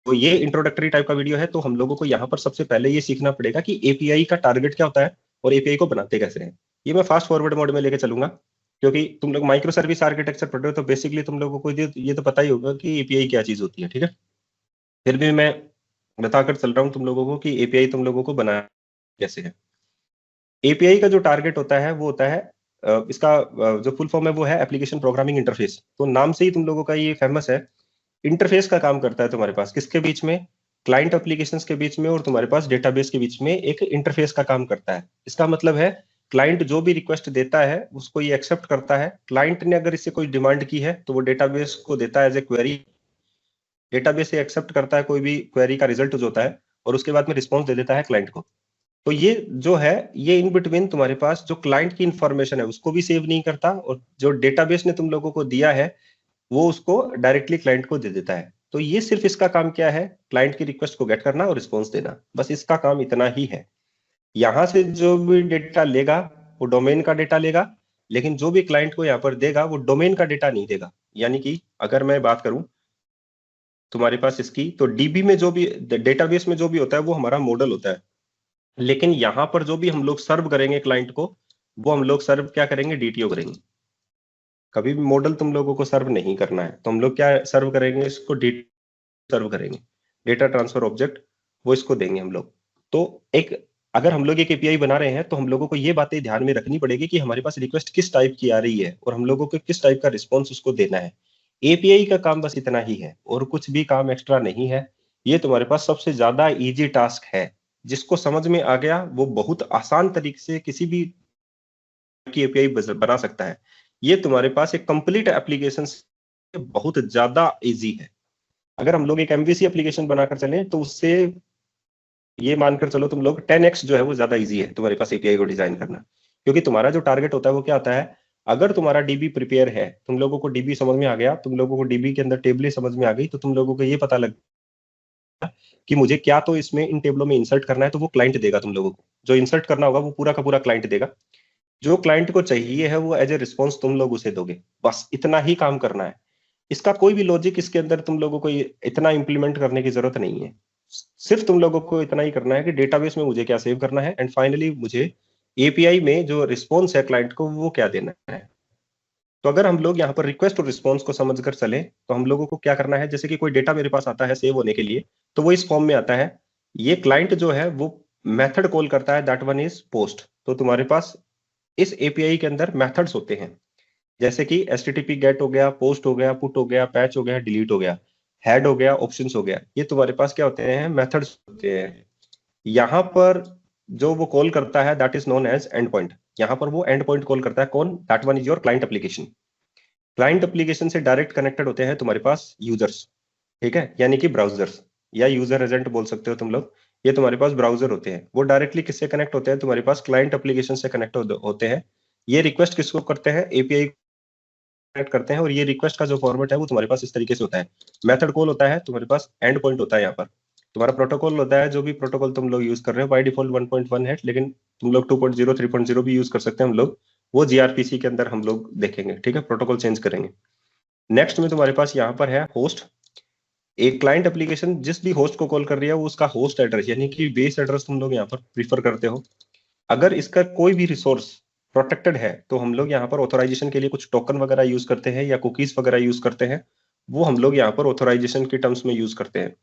तो ये इंट्रोडक्टरी टाइप का वीडियो है, तो हम लोगों को यहाँ पर सबसे पहले ये सीखना पड़ेगा कि एपीआई का टारगेट क्या होता है और एपीआई को बनाते कैसे हैं। ये मैं फास्ट फॉरवर्ड मोड में लेके चलूंगा, क्योंकि तुम लोग माइक्रो सर्विस आर्किटेक्चर पढ़ रहे हो तो बेसिकली तुम लोगों को ये तो पता ही होगा कि एपीआई क्या चीज होती है, ठीक है। फिर भी मैं बताकर चल रहा हूँ तुम लोगों को कि एपीआई तुम लोगों को बनाना कैसे है। एपीआई का जो टारगेट होता है वो होता है इसका जो फुल फॉर्म है वो है एप्लीकेशन प्रोग्रामिंग इंटरफेस। तो नाम से ही तुम लोगों का ये फेमस है, इंटरफेस का काम करता है तुम्हारे पास किसके बीच में, क्लाइंट एप्लीकेशंस के बीच में और तुम्हारे पास डेटाबेस के बीच में एक इंटरफेस का काम करता है। इसका मतलब है क्लाइंट जो भी रिक्वेस्ट देता है उसको ये एक्सेप्ट करता है। क्लाइंट ने अगर इससे कोई डिमांड की है तो वो डेटाबेस को देता है एज ए क्वेरी, डेटाबेस से एक्सेप्ट करता है कोई भी क्वेरी का रिजल्ट जो होता है और उसके बाद में रिस्पॉन्स दे देता है क्लाइंट को। तो ये जो है ये इन बिटवीन तुम्हारे पास जो क्लाइंट की इंफॉर्मेशन है उसको भी सेव नहीं करता और जो डेटाबेस ने तुम लोगों को दिया है वो उसको डायरेक्टली क्लाइंट को दे देता है। तो ये सिर्फ इसका काम क्या है, क्लाइंट की रिक्वेस्ट को गेट करना और रिस्पॉन्स देना, बस इसका काम इतना ही है। यहां से जो भी डेटा लेगा वो डोमेन का डेटा लेगा, लेकिन जो भी क्लाइंट को यहाँ पर देगा वो डोमेन का डेटा नहीं देगा। यानी कि अगर मैं बात करूं तुम्हारे पास इसकी, तो डीबी में जो भी डेटाबेस में जो भी होता है वो हमारा मॉडल होता है, लेकिन यहां पर जो भी हम लोग सर्व करेंगे क्लाइंट को वो हम लोग सर्व क्या करेंगे, डीटीओ करेंगे। कभी भी मॉडल तुम लोगों को सर्व नहीं करना है, तो हम लोग क्या सर्व करेंगे, इसको डीटीओ सर्व करेंगे, डेटा ट्रांसफर ऑब्जेक्ट वो इसको देंगे हम लोग। तो एक अगर हम लोग एक एपीआई बना रहे हैं तो हम लोगों को ये बातें ध्यान में रखनी पड़ेगी कि हमारे पास रिक्वेस्ट किस टाइप की आ रही है और हम लोगों को किस टाइप का रिस्पॉन्स उसको देना है। एपीआई का काम बस इतना ही है और कुछ भी काम एक्स्ट्रा नहीं है। ये तुम्हारे पास सबसे ज्यादा इजी टास्क है, जिसको समझ में आ गया वो बहुत आसान तरीके से किसी भी की एपीआई बना सकता है। ये तुम्हारे पास एक कंप्लीट एप्लीकेशन बहुत ज्यादा इजी है। अगर हम लोग एक एमवीसी एप्लीकेशन बनाकर चले तो उससे ये मानकर चलो तुम लोग 10x जो है वो ज्यादा इजी है तुम्हारे पास एपीआई को डिजाइन करना, क्योंकि तुम्हारा जो टारगेट होता है वो क्या होता है, अगर तुम्हारा डीबी प्रिपेयर है, तुम लोगों को डीबी समझ में आ गया, तुम लोगों को डीबी के अंदर टेबलें समझ में आ गई, तो तुम लोगों को ये पता लग कि मुझे क्या तो इसमें इन टेबलों में इंसर्ट करना है, तो वो क्लाइंट देगा तुम लोगों को। जो इंसर्ट करना होगा वो पूरा का पूरा क्लाइंट देगा, जो क्लाइंट को चाहिए है वो एज ए रिस्पॉन्स तुम लोग उसे दोगे। बस इतना ही काम करना है। इसका कोई भी लॉजिक इसके अंदर तुम लोगों को इतना इंप्लीमेंट करने की जरूरत नहीं है। सिर्फ तुम लोगों को इतना ही करना है कि डेटाबेस में मुझे क्या सेव करना है एंड फाइनली मुझे एपीआई में जो रिस्पॉन्स है क्लाइंट को वो क्या देना है। तो अगर हम लोग यहाँ पर रिक्वेस्ट और रिस्पॉन्स को समझकर चले तो हम लोगों को क्या करना है, जैसे कि कोई डेटा मेरे पास आता है सेव होने के लिए, तो वो इस फॉर्म में आता है। ये क्लाइंट जो है वो मेथड कॉल करता है, दैट वन इज पोस्ट। तो तुम्हारे पास इस एपीआई के अंदर मेथड्स होते हैं, जैसे कि एचटीटीपी गेट हो गया, पोस्ट हो गया, पुट हो गया, पैच हो गया, डिलीट हो गया, हेड हो गया, ऑप्शंस हो गया। ये तुम्हारे पास क्या होते हैं, मेथड्स होते हैं। यहाँ पर जो वो कॉल करता है that is known as end point. यहाँ पर वो एंड पॉइंट कॉल करता है, कौन, that one is your client application. Client application से डायरेक्ट कनेक्टेड होते हैं तुम्हारे पास यूजर्स, ठीक है, यानी कि ब्राउजर्स या यूजर एजेंट बोल सकते हो तुम लोग। ये तुम्हारे पास ब्राउजर होते हैं, वो डायरेक्टली किससे कनेक्ट होते हैं, तुम्हारे पास क्लाइंट एप्लीकेशन से कनेक्ट होते हैं। ये रिक्वेस्ट किसको करते हैं, एपीआई कनेक्ट करते हैं। और ये रिक्वेस्ट का जो फॉर्मेट है वो तुम्हारे पास इस तरीके से होता है, मेथड कॉल होता है, तुम्हारे पास एंड पॉइंट होता है। यहाँ पर तुम्हारा प्रोटोकॉल होता है, जो भी प्रोटोकॉल तुम लोग यूज कर रहे हो बाय डिफॉल्ट 1.1 है, लेकिन तुम लोग 2.0 3.0 भी यूज कर सकते हैं हम लोग, वो जीआरपीसी के अंदर हम लोग देखेंगे, ठीक है, प्रोटोकॉल चेंज करेंगे। नेक्स्ट में तुम्हारे पास यहाँ पर है होस्ट। एक क्लाइंट एप्लीकेशन जिस भी होस्ट को कॉल कर रही है वो उसका होस्ट एड्रेस यानी कि बेस एड्रेस तुम लोग यहाँ पर प्रीफर करते हो। अगर इसका कोई भी रिसोर्स प्रोटेक्टेड है तो हम लोग यहाँ पर ऑथोराइजेशन के लिए कुछ टोकन वगैरह यूज करते हैं या कुकीज वगैरह यूज करते हैं, वो हम लोग यहाँ पर ऑथोराइजेशन के टर्म्स में यूज करते हैं।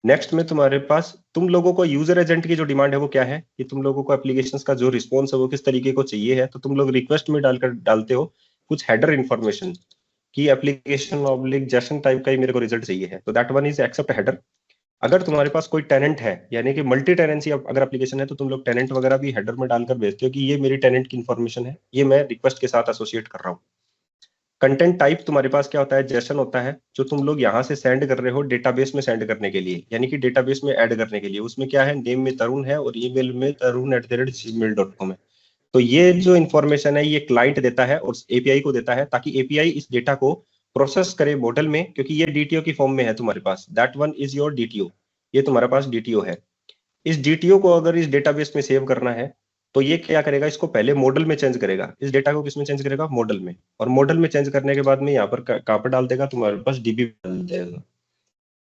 नेक्स्ट में तुम्हारे पास तुम लोगों को यूजर एजेंट की जो डिमांड है वो क्या है, कि तुम लोगों को एप्लीकेशंस का जो रिस्पॉन्स है वो किस तरीके को चाहिए है, तो तुम लोग रिक्वेस्ट में डालते हो कुछ हेडर इन्फॉर्मेशन कि एप्लीकेशन ऑब्लिक जेसन टाइप का ही मेरे को रिजल्ट चाहिए है, तो that one is accept header. अगर तुम्हारे पास कोई टेनेंट है यानी कि मल्टी टेनेंसी अगर एप्लीकेशन है तो तुम लोग टेनेंट वगैरह भी हेडर में डालकर भेजते हो कि ये मेरी टेनेंट की इन्फॉर्मेशन है, ये मैं रिक्वेस्ट के साथ एसोसिएट कर रहा हूँ। कंटेंट टाइप तुम्हारे पास क्या होता है, जेसन होता है, जो तुम लोग यहाँ से सेंड कर रहे हो डेटाबेस में सेंड करने के लिए, यानी कि डेटाबेस में ऐड करने के लिए। उसमें क्या है, नेम में तरुण है और ईमेल में tarun@gmail.com है। तो ये जो इन्फॉर्मेशन है ये क्लाइंट देता है और एपीआई को देता है, ताकि एपीआई इस डेटा को प्रोसेस करे मॉडल में, क्योंकि ये डीटीओ की फॉर्म में है तुम्हारे पास, that one is your DTO. ये तुम्हारे पास डीटीओ है। इस डीटीओ को अगर इस डेटाबेस में सेव करना है तो ये क्या करेगा, इसको पहले मॉडल में चेंज करेगा। इस डेटा को किसमें चेंज करेगा, मॉडल में। और मॉडल में चेंज करने के बाद में यहाँ पर कहाँ पर डाल देगा, तुम्हारे पास डीबी डाल देगा।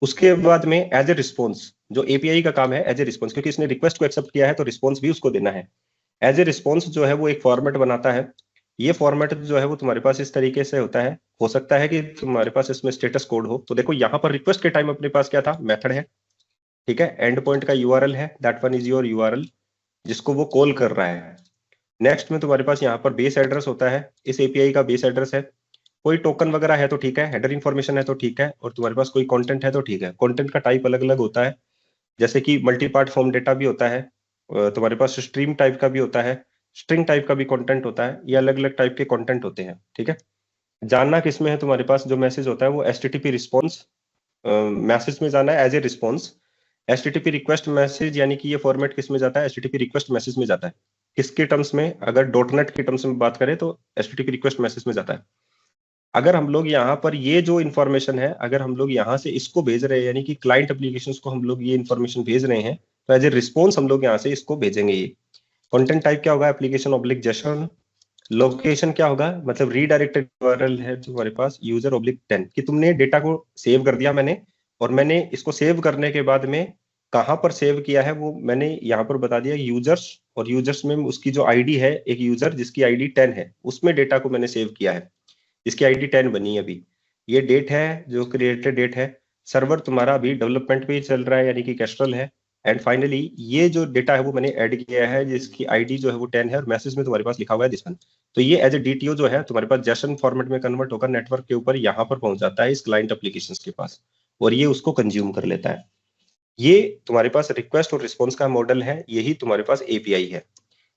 उसके बाद में एज ए रिस्पॉन्स, जो एपीआई का काम है एज ए रिस्पॉन्स, क्योंकि इसने रिक्वेस्ट को एक्सेप्ट किया है तो रिस्पॉन्स भी उसको देना है। एज ए रिस्पॉन्स जो है वो एक फॉर्मेट बनाता है। ये फॉर्मेट जो है वो तुम्हारे पास इस तरीके से होता है। हो सकता है कि तुम्हारे पास इसमें स्टेटस कोड हो, तो देखो यहाँ पर रिक्वेस्ट के टाइम अपने पास क्या था, मेथड है। ठीक है, एंड पॉइंट का यूआरएल है, that one is your URL जिसको वो कॉल कर रहा है। नेक्स्ट में तुम्हारे पास यहाँ पर बेस एड्रेस होता है, इस एपीआई का बेस एड्रेस है। कोई टोकन वगैरह है तो ठीक है, हेडर इंफॉर्मेशन है तो ठीक है, और तुम्हारे पास कोई कंटेंट है तो ठीक है। कंटेंट का टाइप अलग अलग होता है, जैसे कि मल्टी पार्ट फॉर्म डेटा भी होता है, तुम्हारे पास स्ट्रीम टाइप का भी होता है, स्ट्रिंग टाइप का भी कंटेंट होता है, ये अलग अलग टाइप के कंटेंट होते हैं। ठीक है, जानना किसमें है, तुम्हारे पास जो मैसेज होता है वो एचटीटीपी रिस्पॉन्स मैसेज में जाना है as a response. HTTP request message यानी कि ये फॉर्मेट किस में जाता है, एचटीटीपी रिक्वेस्ट मैसेज में जाता है। किसके टर्म्स में, अगर डॉटनेट के टर्म्स में बात करें तो एचटीटीपी रिक्वेस्ट मैसेज में जाता है। अगर हम लोग यहाँ पर ये जो इन्फॉर्मेशन है, अगर हम लोग यहाँ से इसको भेज रहे हैं, यानी कि क्लाइंट एप्लीकेशन को हम लोग ये इन्फॉर्मेशन भेज रहे हैं, तो एज ए रिस्पॉन्स हम लोग यहाँ से इसको भेजेंगे। ये कंटेंट टाइप क्या होगा, एप्लीकेशन ऑब्लिक जेसन। लोकेशन क्या होगा, मतलब रीडायरेक्टेड यूआरएल है तुम्हारे पास यूजर ऑब्लिक 10 कि तुमने डेटा को सेव कर दिया मैंने, और मैंने इसको सेव करने के बाद में कहां पर सेव किया है वो मैंने यहाँ पर बता दिया, यूजर्स। और यूजर्स में उसकी जो आईडी है, एक यूजर जिसकी आईडी 10 है, उसमें डेटा को मैंने सेव किया है, इसकी आईडी 10 बनी है अभी। ये डेट है जो क्रिएटेड डेट है। सर्वर तुम्हारा अभी डेवलपमेंट पे ही चल रहा है, यानी कि कैस्ट्रल है। एंड फाइनली ये जो डेटा है वो मैंने ऐड किया है, जिसकी आईडी जो है वो 10 है, और मैसेज में तुम्हारे पास लिखा हुआ है दिस वन। तो ये एज ए डीटीओ जो है तुम्हारे पास जेसन फॉर्मेट में कन्वर्ट होकर नेटवर्क के ऊपर यहाँ पर पहुंच जाता है इस क्लाइंट एप्लीकेशन के पास, और ये उसको कंज्यूम कर लेता है। ये तुम्हारे पास रिक्वेस्ट और रिस्पॉन्स का मॉडल है, यही तुम्हारे पास एपीआई है।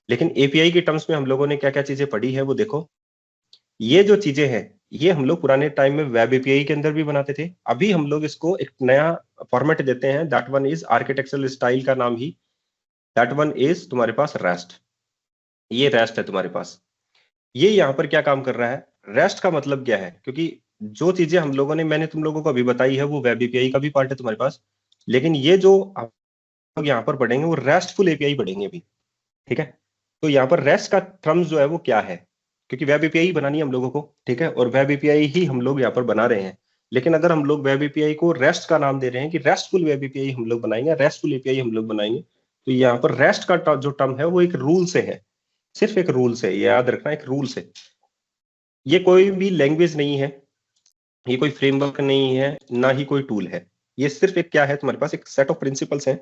लेकिन एपीआई के टर्म्स में हम लोगों ने क्या क्या चीजें पढ़ी है वो देखो। ये जो चीजें हैं ये हम लोग पुराने टाइम में वेब एपीआई के अंदर भी बनाते थे, अभी हम लोग इसको एक नया फॉर्मेट देते हैं, that one is architectural style का नाम ही, दैट वन इज तुम्हारे पास रेस्ट। ये रेस्ट है तुम्हारे पास। ये यहाँ पर क्या काम कर रहा है, रेस्ट का मतलब क्या है, क्योंकि जो चीजें हम लोगों ने मैंने तुम लोगों को अभी बताई है वो वेब एपीआई का भी पार्ट है तुम्हारे पास, लेकिन ये जो हम लोग यहाँ पर पढ़ेंगे वो रेस्टफुल एपीआई पढ़ेंगे अभी। ठीक है, तो यहाँ पर रेस्ट का टर्म्स जो है वो क्या है, क्योंकि वेब एपीआई बनानी है हम लोगों को, ठीक है, और वेब एपीआई ही हम लोग यहाँ पर बना रहे हैं। लेकिन अगर हम लोग वेब एपीआई को रेस्ट का नाम दे रहे हैं कि रेस्टफुल वेब एपीआई हम लोग बनाएंगे, रेस्टफुल एपीआई हम लोग बनाएंगे, तो यहाँ पर रेस्ट का जो टर्म है वो एक रूल से है, सिर्फ एक रूल से, याद रखना, एक रूल से। ये कोई भी लैंग्वेज नहीं है, ये कोई फ्रेमवर्क नहीं है, ना ही कोई टूल है, ये सिर्फ एक क्या है तुम्हारे पास, एक सेट ऑफ प्रिंसिपल्स है,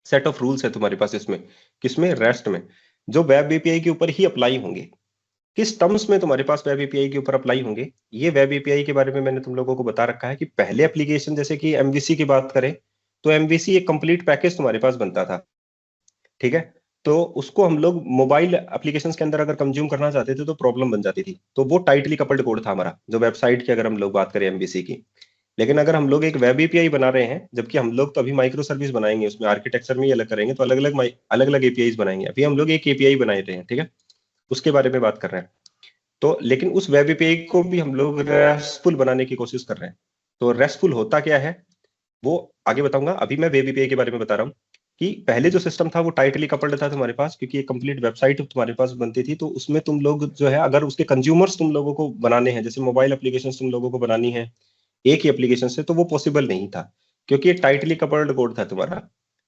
सेट ऑफ रूल्स है तुम्हारे पास इसमें, किसमें, रेस्ट में, जो वेब एपीआई के ऊपर ही अप्लाई होंगे। किस टर्म्स में तुम्हारे पास वेब एपीआई के ऊपर अप्लाई होंगे, ये वेब एपीआई के बारे में मैंने तुम लोगों को बता रखा है कि पहले एप्लीकेशन जैसे कि एमवीसी की बात करें तो एमवीसी एक कंप्लीट पैकेज तुम्हारे पास बनता था। ठीक है, तो उसको हम लोग मोबाइल एप्लीकेशन के अंदर अगर कंज्यूम करना चाहते थे तो प्रॉब्लम बन जाती थी, तो वो टाइटली कपल्ड कोड था हमारा, जो वेबसाइट की अगर हम लोग बात करें एमवीसी की। लेकिन अगर हम लोग एक वेब एपीआई बना रहे हैं, जबकि हम लोग तो अभी माइक्रो सर्विस बनाएंगे, उसमें आर्किटेक्चर में ही अलग करेंगे, तो अलग अलग एपीआई बनाएंगे। अभी हम लोग एक एपीआई बनाए रहे हैं, ठीक है, उसके बारे में बात कर रहे हैं। तो लेकिन उस वेब एपीआई को भी हम लोग रेस्टफुल बनाने की कोशिश कर रहे हैं। तो रेस्टफुल होता क्या है वो आगे बताऊंगा, अभी मैं वेब एपीआई के बारे में बता रहा हूँ कि पहले जो सिस्टम था वो टाइटली कपल्ड था तुम्हारे पास, क्योंकि एक कंप्लीट वेबसाइट तुम्हारे पास बनती थी, तो उसमें तुम लोग जो है अगर उसके कंज्यूमर्स तुम लोगों को बनाने हैं, जैसे मोबाइल एप्लीकेशन तुम लोगों को बनानी है एक ही एप्लीकेशन से, तो वो पॉसिबल नहीं था, क्योंकि ये टाइटली कपल्ड कोड था तुम्हारा।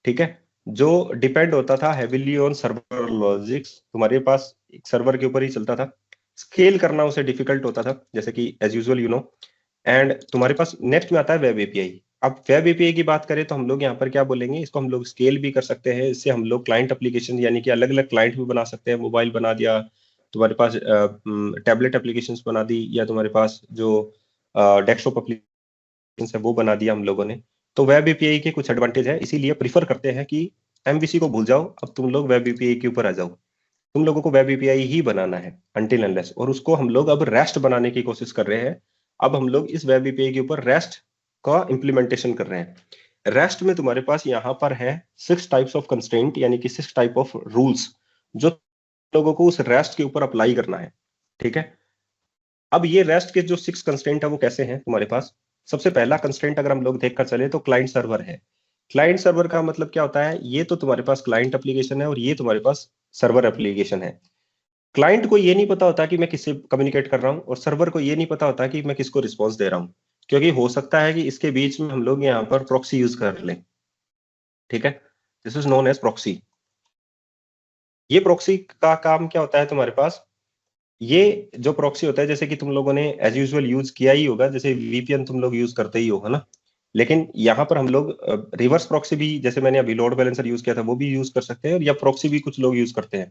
ठीक है, जो डिपेंड होता था हेविली ऑन सर्वर लॉजिक्स, तुम्हारे पास एक सर्वर के ऊपर ही चलता था, स्केल करना उसे डिफिकल्ट होता था, जैसे कि as usual you know. And तुम्हारे पास नेक्स्ट में आता है वेब एपीआई। अब वेब एपीआई की बात करें तो हम लोग यहाँ पर क्या बोलेंगे, इसको हम लोग स्केल भी कर सकते हैं, इससे हम लोग क्लाइंट एप्लीकेशन यानी कि अलग अलग क्लाइंट भी बना सकते हैं, मोबाइल बना दिया, तुम्हारे पास टैबलेट एप्लीकेशंस बना दी, या तुम्हारे पास जो डेस्कटॉप एप्लीकेशन है वो बना दिया हम लोगों ने। तो वेब एपीआई के कुछ एडवांटेज है, इसीलिए प्रीफर करते हैं कि एमवीसी को भूल जाओ, अब तुम लोग वेब एपीआई के ऊपर आ जाओ। तुम लोगों को वेब एपीआई ही बनाना है अनटिल अनलेस, और उसको हम लोग अब रेस्ट बनाने की कोशिश कर रहे हैं। अब हम लोग इस वेब एपीआई के ऊपर रेस्ट का इंप्लीमेंटेशन कर रहे हैं। रेस्ट में तुम्हारे पास यहाँ पर है 6 टाइप्स ऑफ कंस्ट्रेंट, यानी कि 6 टाइप ऑफ रूल्स जो लोगों को उस रेस्ट के ऊपर अप्लाई करना है। ठीक है, अब ये रेस्ट के जो 6 कंस्ट्रेंट है वो कैसे हैं तुम्हारे पास। सबसे पहला कंस्ट्रेंट अगर हम लोग देखकर चले तो क्लाइंट सर्वर है। क्लाइंट सर्वर का मतलब क्या होता है, ये तो तुम्हारे पास क्लाइंट एप्लीकेशन है और ये तुम्हारे पास सर्वर एप्लीकेशन है। क्लाइंट को ये नहीं पता होता कि मैं किससे कम्युनिकेट कर रहा हूं, और सर्वर को ये नहीं पता होता कि मैं किसको रिस्पॉन्स दे रहा हूं, क्योंकि हो सकता है कि इसके बीच में हम लोग यहाँ पर प्रॉक्सी यूज कर लें। ठीक है, this is known as proxy. ये प्रॉक्सी का काम क्या होता है तुम्हारे पास, ये जो प्रॉक्सी होता है, जैसे कि तुम लोगों ने एज यूजुअल यूज किया ही होगा, जैसे वीपीएन तुम लोग यूज करते ही होगा ना, लेकिन यहाँ पर हम लोग रिवर्स प्रॉक्सी भी, जैसे मैंने अभी लोड बैलेंसर यूज किया था, वो भी यूज कर सकते हैं, या प्रॉक्सी भी कुछ लोग यूज करते हैं।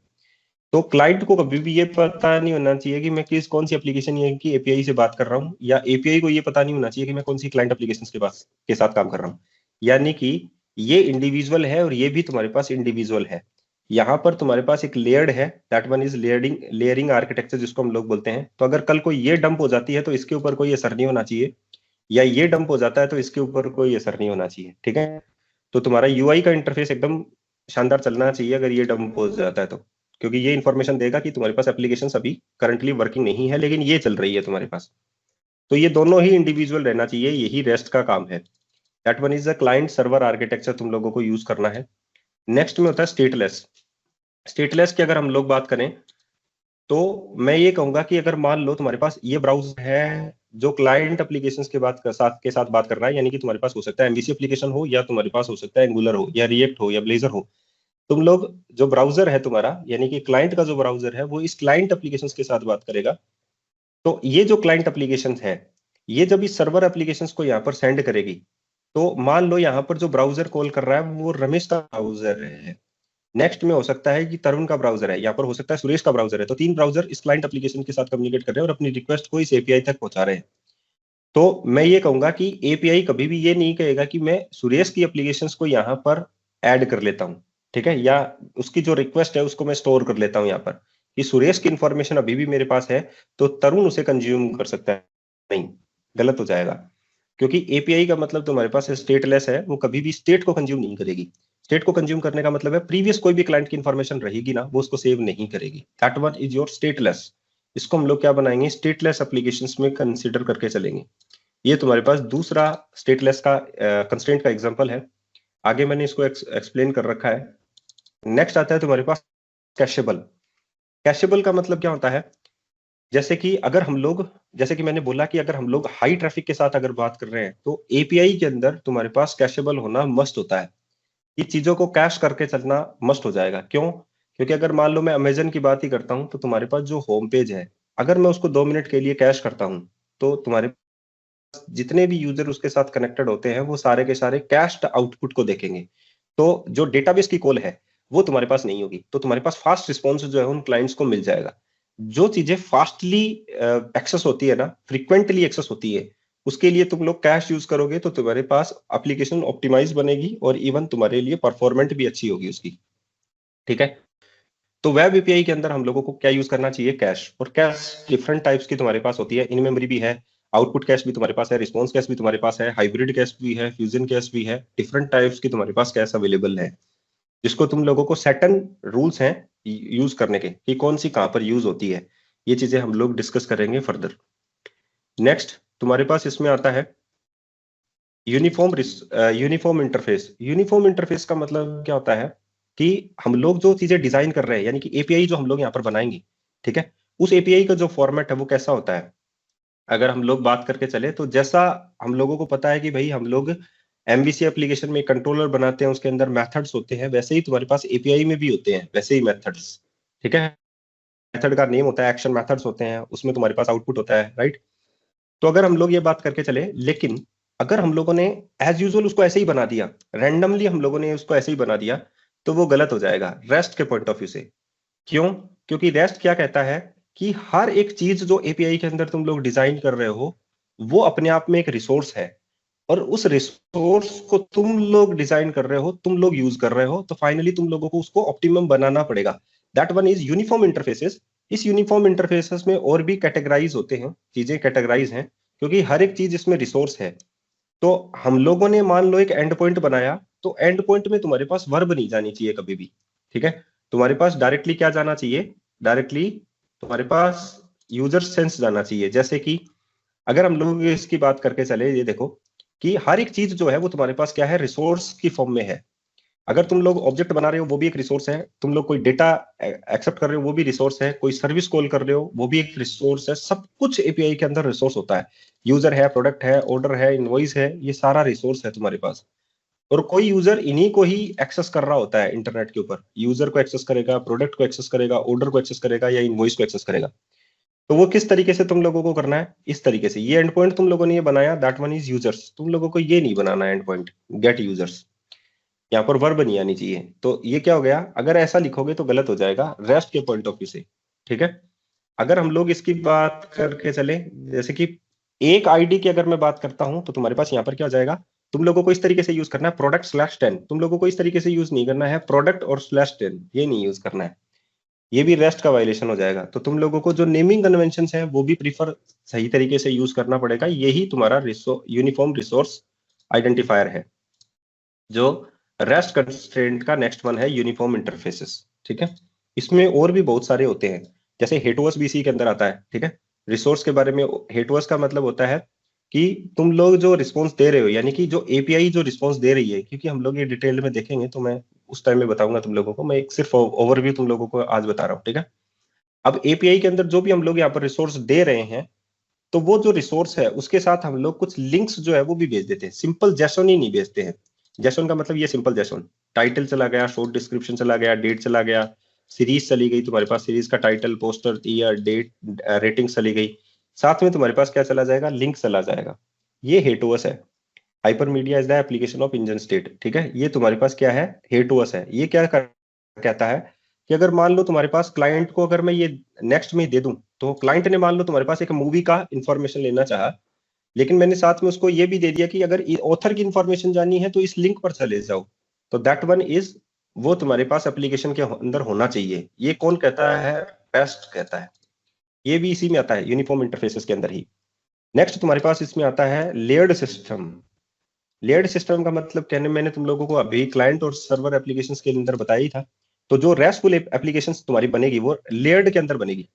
तो क्लाइंट को कभी भी ये पता नहीं होना चाहिए कि मैं कौन सी एप्लीकेशन की एपीआई से बात कर रहा हूँ, या एपीआई को ये पता नहीं होना चाहिए कि मैं कौन सी क्लाइंट एप्लीकेशन के साथ काम कर रहा हूँ। यानी कि ये इंडिविजुअल है और ये भी तुम्हारे पास इंडिविजुअल है। यहाँ पर तुम्हारे पास एक लेयर्ड है, that one is layering architecture जिसको हम लोग बोलते हैं। तो अगर कल को ये डंप हो जाती है तो इसके ऊपर कोई असर नहीं होना चाहिए, या ये डंप हो जाता है तो इसके ऊपर कोई असर नहीं होना चाहिए। ठीक है, तो तुम्हारा यूआई का इंटरफेस एकदम शानदार चलना चाहिए अगर ये डंप हो जाता है तो, क्योंकि ये इंफॉर्मेशन देगा कि तुम्हारे पास एप्लीकेशन अभी करंटली वर्किंग नहीं है, लेकिन ये चल रही है तुम्हारे पास। तो ये दोनों ही इंडिविजुअल रहना चाहिए, यही रेस्ट का काम है। That one is the client server architecture तुम लोगों को यूज करना है। नेक्स्ट में होता है स्टेटलेस। स्टेटलेस की अगर हम लोग बात करें तो मैं ये कहूंगा कि अगर मान लो तुम्हारे पास ये ब्राउजर है जो क्लाइंट एप्लीकेशंस के साथ बात कर रहा है, यानी कि तुम्हारे पास हो सकता है एमवीसी एप्लीकेशन हो, या तुम्हारे पास हो सकता है एंगुलर हो, या रिएक्ट हो, या ब्लेजर हो। तुम लोग जो ब्राउजर है तुम्हारा, यानी कि क्लाइंट का जो ब्राउजर है, वो इस क्लाइंट एप्लीकेशंस के साथ बात करेगा। तो ये जो क्लाइंट एप्लीकेशंस है, ये जब इस सर्वर एप्लीकेशंस को यहाँ पर सेंड करेगी, तो मान लो यहाँ पर जो ब्राउजर कॉल कर रहा है वो रमेश का ब्राउजर है, नेक्स्ट में हो सकता है कि तरुण का ब्राउजर है, यहाँ पर हो सकता है सुरेश का ब्राउजर है। तो 3 ब्राउजर इस क्लाइंट एप्लीकेशन के साथ कम्युनिकेट कर रहे हैं और अपनी रिक्वेस्ट को इस एपीआई तक पहुंचा रहे हैं। तो मैं ये कहूंगा कि एपीआई कभी भी ये नहीं कहेगा कि मैं सुरेश की एप्लीकेशंस को यहाँ पर ऐड कर लेता हूँ, ठीक है, या उसकी जो रिक्वेस्ट है उसको मैं स्टोर कर लेता हूँ यहाँ पर, कि सुरेश की इंफॉर्मेशन अभी भी मेरे पास है तो तरुण उसे कंज्यूम कर सकता है। नहीं, गलत हो जाएगा, क्योंकि एपीआई का मतलब तुम्हारे पास स्टेटलेस है, वो कभी भी स्टेट को कंज्यूम नहीं करेगी। स्टेट को कंज्यूम करने का मतलब है प्रीवियस कोई भी क्लाइंट की इंफॉर्मेशन रहेगी ना, वो उसको सेव नहीं करेगी। That one is your stateless. इसको हम लोग क्या बनाएंगे, स्टेटलेस एप्लीकेशंस में कंसीडर करके चलेंगे। ये तुम्हारे पास दूसरा स्टेटलेस का कंस्ट्रेंट का एग्जांपल है। आगे मैंने इसको एक्सप्लेन कर रखा है। नेक्स्ट आता है तुम्हारे पास कैशेबल। कैशेबल का मतलब क्या होता है, जैसे कि अगर हम लोग, जैसे कि मैंने बोला कि अगर हम लोग हाई ट्रैफिक के साथ अगर बात कर रहे हैं तो एपीआई के अंदर तुम्हारे पास कैशेबल होना मस्ट होता है। ये चीजों को कैश करके चलना मस्ट हो जाएगा। क्यों? क्योंकि अगर मान लो मैं अमेजन की बात ही करता हूं, तो तुम्हारे पास जो होम पेज है, अगर मैं उसको 2 मिनट के लिए कैश करता हूं, तो तुम्हारे जितने भी यूजर उसके साथ कनेक्टेड होते हैं वो सारे के सारे कैश्ड आउटपुट को देखेंगे। तो जो डेटाबेस की कॉल है वो तुम्हारे पास नहीं होगी, तो तुम्हारे पास फास्ट रिस्पॉन्स जो है उन क्लाइंट्स को मिल जाएगा। जो चीजें फास्टली एक्सेस होती है ना, फ्रीक्वेंटली एक्सेस होती है, उसके लिए तुम लोग कैश यूज करोगे तो तुम्हारे पास एप्लीकेशन ऑप्टिमाइज बनेगी और इवन तुम्हारे लिए परफॉर्मेंट भी अच्छी होगी उसकी। ठीक है, तो वेब एपीआई के अंदर हम लोगों को क्या यूज करना चाहिए, कैश। और कैश डिफरेंट टाइप्स की तुम्हारे पास होती है, इन मेमोरी भी है, आउटपुट कैश भी तुम्हारे पास है, रिस्पॉन्स कैश भी तुम्हारे पास है, हाइब्रिड कैश भी है, फ्यूजन कैश भी है। डिफरेंट टाइप्स की तुम्हारे पास कैश अवेलेबल है, जिसको तुम लोगों को सर्टेन रूल्स हैं यूज करने के कि कौन सी कहां पर यूज होती है। ये चीजें हम लोग डिस्कस करेंगे फर्दर। नेक्स्ट तुम्हारे पास इसमें आता है यूनिफॉर्म इंटरफेस। यूनिफॉर्म इंटरफेस का मतलब क्या होता है कि हम लोग जो चीजें डिजाइन कर रहे हैं, यानी कि एपीआई जो हम लोग यहाँ पर बनाएंगे, ठीक है, उस एपीआई का जो फॉर्मेट है वो कैसा होता है। अगर हम लोग बात करके चले तो जैसा हम लोगों को पता है कि भाई हम लोग एमवीसी एप्लीकेशन में कंट्रोलर बनाते हैं, उसके अंदर मेथड्स होते हैं, वैसे ही तुम्हारे पास एपीआई में भी होते हैं वैसे ही मेथड्स। ठीक है, मेथड का नेम होता है, एक्शन मेथड्स होते हैं, उसमें तुम्हारे पास आउटपुट होता है, राइट। तो अगर हम लोग ये बात करके चले, लेकिन अगर हम लोगों ने एज यूजुअल उसको ऐसे ही बना दिया, रैंडमली हम लोगों ने उसको ऐसे ही बना दिया, तो वो गलत हो जाएगा रेस्ट के पॉइंट ऑफ व्यू से। क्यों? क्योंकि रेस्ट क्या कहता है कि हर एक चीज जो एपीआई के अंदर तुम लोग डिजाइन कर रहे हो वो अपने आप में एक रिसोर्स है, और उस रिसोर्स को तुम लोग डिजाइन कर रहे हो, तुम लोग यूज कर रहे हो, तो फाइनली तुम लोगों को उसको ऑप्टिमम बनाना पड़ेगा। That one is uniform interfaces. इस यूनिफॉर्म इंटरफेसेस में और भी कैटेगराइज होते हैं, चीजें कैटेगराइज हैं, क्योंकि हर एक चीज इसमें रिसोर्स है। तो हम लोगों ने मान लो एक एंड पॉइंट बनाया, तो एंड पॉइंट में तुम्हारे पास वर्ब नहीं जानी चाहिए कभी भी, ठीक है। तुम्हारे पास डायरेक्टली क्या जाना चाहिए, डायरेक्टली तुम्हारे पास यूजर सेंस जाना चाहिए। जैसे कि अगर हम लोग इसकी बात करके चले, ये देखो कि हर एक चीज जो है वो तुम्हारे पास क्या है, रिसोर्स की फॉर्म में है। अगर तुम लोग ऑब्जेक्ट बना रहे हो वो भी एक रिसोर्स है, तुम लोग कोई डेटा एक्सेप्ट कर रहे हो वो भी रिसोर्स है, कोई सर्विस कॉल कर रहे हो वो भी एक रिसोर्स है। सब कुछ एपीआई के अंदर रिसोर्स होता है। यूजर है, प्रोडक्ट है, ऑर्डर है, इनवॉइस है, ये सारा रिसोर्स है तुम्हारे पास। और कोई यूजर इन्हीं को ही एक्सेस कर रहा होता है इंटरनेट के ऊपर। यूजर को एक्सेस करेगा, प्रोडक्ट को एक्सेस करेगा, ऑर्डर को एक्सेस करेगा, या इनवॉइस को एक्सेस करेगा। तो वो किस तरीके से तुम लोगों को करना है, इस तरीके से। ये एंड पॉइंट तुम लोगों ने ये बनाया, दैट वन इज यूजर्स। तुम लोगों को ये नहीं बनाना एंड पॉइंट गेट यूजर्स, यहाँ पर वर्ब नहीं आनी चाहिए। तो ये क्या हो गया, अगर ऐसा लिखोगे तो गलत हो जाएगा रेस्ट के पॉइंट ऑफ व्यू से, ठीक है। अगर हम लोग इसकी बात करके चले, जैसे कि एक आईडी की अगर मैं बात करता हूं, तो तुम्हारे पास यहाँ पर क्या हो जाएगा, तुम लोगों को इस तरीके से यूज करना है प्रोडक्ट/10। तुम लोगों को इस तरीके से यूज नहीं करना है प्रोडक्ट और /10, ये नहीं यूज करना है, ये भी रेस्ट का वायलेशन हो जाएगा। तो तुम लोगों को जो नेमिंग कन्वेंशन है वो भी प्रीफर सही तरीके से यूज करना पड़ेगा। यही तुम्हारा यूनिफॉर्म रिसोर्स आइडेंटिफायर है। जो रेस्ट कंस्ट्रेंट का नेक्स्ट वन है यूनिफॉर्म इंटरफेसेस, ठीक है। इसमें और भी बहुत सारे होते हैं, जैसे हेटवर्स भी इसी के अंदर आता है, ठीक है। रिसोर्स के बारे में, हेटवर्स का मतलब होता है कि तुम लोग जो रिस्पॉन्स दे रहे हो, यानी कि जो एपीआई जो रिस्पॉन्स दे रही है, क्योंकि हम लोग ये डिटेल में देखेंगे तो मैं उस टाइम में बताऊंगा तुम लोगों को। मैं एक सिर्फ ओवरव्यू तुम लोगों को आज बता रहा हूँ, ठीक है। अब एपीआई के अंदर जो भी हम लोग यहाँ पर रिसोर्स दे रहे हैं, तो वो जो रिसोर्स है उसके साथ हम लोग कुछ लिंक्स जो है वो भी भेज देते हैं। सिंपल जेसन ही नहीं भेजते हैं। जेसन का मतलब ये सिंपल जेसन, टाइटल चला गया, शॉर्ट डिस्क्रिप्शन चला गया, डेट चला गया, सीरीज चली गई, तुम्हारे पास सीरीज का title, poster, year, date, rating चली गई, साथ में तुम्हारे पास क्या चला जाएगा, लिंक चला जाएगा। ये हेटोअस है। Hyper media is the application of engine state, ठीक है। ये तुम्हारे पास क्या है, हेटोअस है। ये क्या कहता है कि अगर मान लो तुम्हारे पास क्लाइंट को अगर मैं ये नेक्स्ट में दे दूं, तो क्लाइंट ने मान लो तुम्हारे पास एक मूवी का इंफॉर्मेशन लेना चाहा, लेकिन मैंने साथ में उसको ये भी दे दिया कि अगर ऑथर की इंफॉर्मेशन जाननी है तो इस लिंक पर चले जाओ, तो दैट वन इज, वो तुम्हारे पास एप्लीकेशन के अंदर होना चाहिए। ये कौन कहता है, बेस्ट कहता है। ये भी इसी में आता है, यूनिफॉर्म इंटरफेसेस के अंदर ही। नेक्स्ट तुम्हारे पास इसमें आता है लेयर्ड सिस्टम। लेयर्ड सिस्टम का मतलब कहने, मैंने तुम लोगों को अभी क्लाइंट और सर्वर एप्लीकेशंस के अंदर बताया ही था। तो जो रेस्टफुल एप्लीकेशंस तुम्हारी बनेगी वो लेयर्ड के अंदर बनेगी।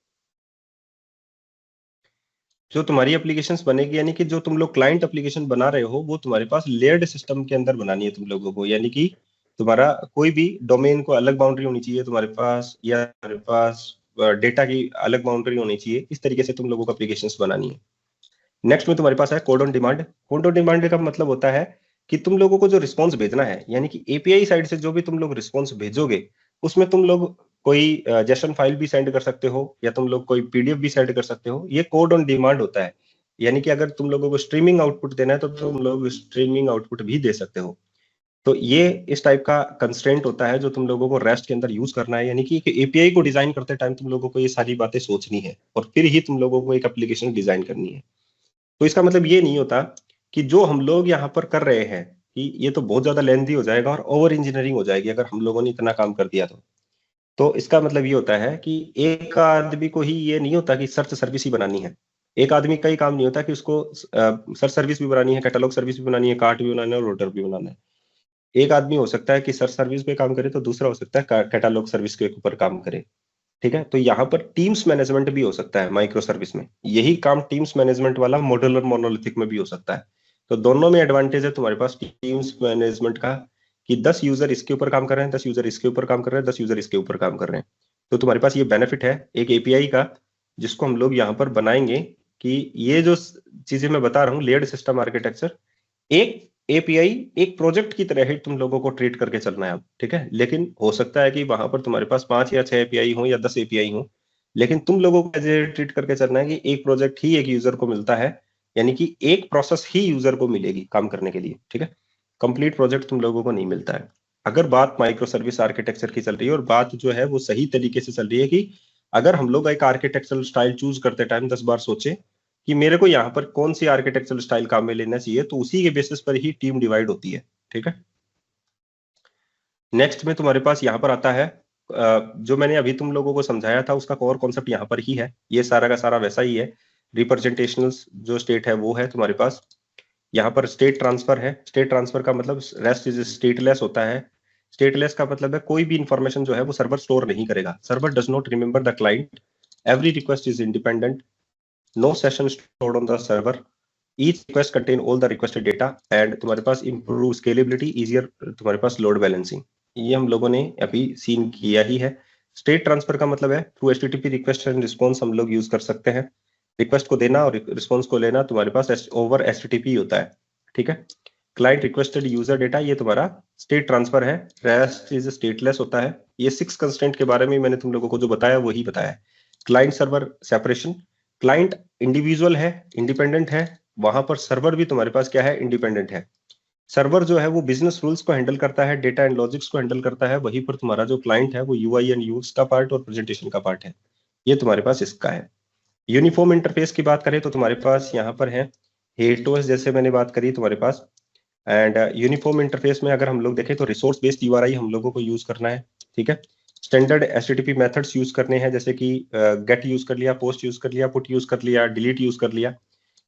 जो तुम्हारी एप्लीकेशंस बनेगी, यानी कि जो तुम लोग क्लाइंट एप्लीकेशन बना रहे हो, वो तुम्हारे पास लेयर्ड सिस्टम के अंदर बनानी है तुम लोगों को। यानी कि तुम्हारा कोई भी डोमेन को अलग बाउंड्री होनी चाहिए तुम्हारे पास, या तुम्हारे पास डेटा की अलग बाउंड्री होनी चाहिए। इस तरीके से तुम लोगों को एप्लीकेशंस बनानी है। नेक्स्ट में तुम्हारे पास है code on demand. Code on demand का मतलब होता है कि तुम लोगों को जो रिस्पॉन्स भेजना है, यानी कि एपीआई साइड से जो भी तुम लोग रिस्पॉन्स भेजोगे, उसमें तुम लोग कोई जेसन फाइल भी सेंड कर सकते हो, या तुम लोग कोई पीडीएफ भी सेंड कर सकते हो। ये कोड ऑन डिमांड होता है। यानी कि अगर तुम लोगों को स्ट्रीमिंग आउटपुट देना है तो तुम लोग स्ट्रीमिंग आउटपुट भी दे सकते हो। तो ये इस टाइप का कंस्ट्रेंट होता है जो तुम लोगों को रेस्ट के अंदर यूज करना है। यानी कि एपीआई को डिजाइन करते टाइम तुम लोगों को ये सारी बातें सोचनी है, और फिर ही तुम लोगों को एक एप्लीकेशन डिजाइन करनी है। तो इसका मतलब ये नहीं होता कि जो हम लोग यहाँ पर कर रहे हैं कि ये तो बहुत ज्यादा लेंथी हो जाएगा और ओवर इंजीनियरिंग हो जाएगी अगर हम लोगों ने इतना काम कर दिया तो इसका मतलब ये होता है कि एक आदमी को ही ये नहीं होता कि सर्च सर्विस ही बनानी है। एक आदमी का ही काम नहीं होता कि उसको सर्च सर्विस भी बनानी है, कैटलॉग सर्विस भी बनानी है, कार्ट भी बनाना है और ऑर्डर भी बनाना है। एक आदमी हो सकता है कि सर्च सर्विस पे काम करे, तो दूसरा हो सकता है कैटलॉग सर्विस के ऊपर काम करे, ठीक है। तो यहाँ पर टीम्स मैनेजमेंट भी हो सकता है माइक्रो सर्विस में। यही काम टीम्स मैनेजमेंट वाला मॉड्यूलर मोनोलिथिक में भी हो सकता है। तो दोनों में एडवांटेज है तुम्हारे पास टीम्स मैनेजमेंट का, कि 10 यूजर इसके ऊपर काम कर रहे हैं, 10 यूजर इसके ऊपर काम कर रहे हैं, 10 यूजर इसके ऊपर काम कर रहे हैं। तो तुम्हारे पास ये बेनिफिट है एक एपीआई का, जिसको हम लोग यहाँ पर बनाएंगे कि ये जो चीजें मैं बता रहा हूँ, लेयर्ड सिस्टम आर्किटेक्चर, एक एपीआई एक प्रोजेक्ट की तरह ही तुम लोगों को ट्रीट करके चलना है अब, ठीक है। लेकिन हो सकता है कि वहां पर तुम्हारे पास 5 या 6 एपीआई हो या 10 एपीआई हो, लेकिन तुम लोगों को ऐसे ट्रीट करके चलना है कि एक प्रोजेक्ट ही एक यूजर को मिलता है, यानी कि एक प्रोसेस ही यूजर को मिलेगी काम करने के लिए, ठीक है। कंप्लीट प्रोजेक्ट तुम लोगों को नहीं मिलता है। अगर बात माइक्रो सर्विस आर्किटेक्चर की चल रही है, और बात जो है वो सही तरीके से चल रही है, कि अगर हम लोग एक आर्किटेक्चरल स्टाइल चूज करते टाइम 10 बार सोचे कि मेरे को यहाँ पर कौन सी आर्किटेक्चरल स्टाइल काम में लेना चाहिए, तो उसी के बेसिस पर ही टीम डिवाइड होती है, ठीक है। नेक्स्ट में तुम्हारे पास यहाँ पर आता है जो मैंने अभी तुम लोगों को समझाया था उसका कोर कॉन्सेप्ट यहाँ पर ही है। ये सारा का सारा वैसा ही है। रिप्रेजेंटेशनल जो स्टेट है वो है तुम्हारे पास। यहाँ पर स्टेट ट्रांसफर है। स्टेट ट्रांसफर का मतलब रेस्ट इज स्टेटलेस होता है। स्टेटलेस का मतलब है कोई भी इंफॉर्मेशन जो है वो सर्वर स्टोर नहीं करेगा। Server does not remember the client, every request is independent, no session stored on the server, each request contain all the requested data, and तुम्हारे पास इंप्रूव स्केलेबिलिटी, इजियर तुम्हारे पास लोड बैलेंसिंग। ये हम लोगों ने अभी सीन किया ही है। स्टेट ट्रांसफर का मतलब है through HTTP request and response हम लोग यूज कर सकते हैं। रिक्वेस्ट को देना और रिस्पॉन्स को लेना तुम्हारे पास ओवर एचटीटीपी होता है, ठीक है। क्लाइंट रिक्वेस्टेड यूजर डेटा, ये तुम्हारा स्टेट ट्रांसफर है। रेस्ट इज स्टेटलेस होता है। ये 6 कंस्ट्रेंट के बारे में मैंने तुम लोगों को जो बताया वही बताया है। Client server separation, client individual है, इंडिपेंडेंट है, वहां पर सर्वर भी तुम्हारे पास क्या है, इंडिपेंडेंट है। सर्वर जो है वो बिजनेस रूल्स को हैंडल करता है, डेटा एंड लॉजिक्स को हैंडल करता है, वहीं पर तुम्हारा जो क्लाइंट है वो यूआई एंड यूएक्स का पार्ट और प्रेजेंटेशन का पार्ट है। ये तुम्हारे पास इसका है। यूनिफॉर्म इंटरफेस की बात करें तो तुम्हारे पास यहाँ पर है हेटोस, जैसे मैंने बात करी तुम्हारे पास। एंड यूनिफॉर्म इंटरफेस में अगर हम लोग देखें तो रिसोर्स बेस्ड यूआरआई हम लोगों को यूज करना है, ठीक है। स्टैंडर्ड एचटीटीपी मेथड्स यूज करने हैं, जैसे कि गेट यूज कर लिया, पोस्ट यूज कर लिया, पुट यूज कर लिया, डिलीट यूज कर लिया।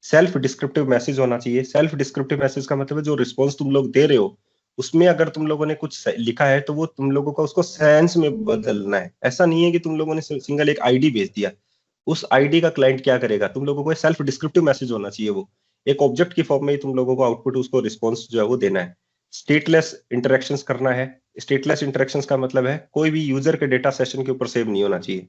सेल्फ डिस्क्रिप्टिव मैसेज होना चाहिए। सेल्फ डिस्क्रिप्टिव मैसेज का मतलब है जो रिस्पॉन्स तुम लोग दे रहे हो उसमें अगर तुम लोगों ने कुछ लिखा है तो वो तुम लोगों का उसको सेंस में बदलना है। ऐसा नहीं है कि तुम लोगों ने सिंगल एक आईडी भेज दिया, उस आईडी का क्लाइंट क्या करेगा, तुम लोगों को सेल्फ डिस्क्रिप्टिव मैसेज होना चाहिए। वो एक ऑब्जेक्ट की फॉर्म में ही तुम लोगों को आउटपुट उसको रिस्पॉन्स जो है वो देना है। स्टेटलेस इंटरेक्शंस करना है। स्टेटलेस इंटरेक्शंस का मतलब है कोई भी यूजर के डेटा सेशन के ऊपर सेव नहीं होना चाहिए।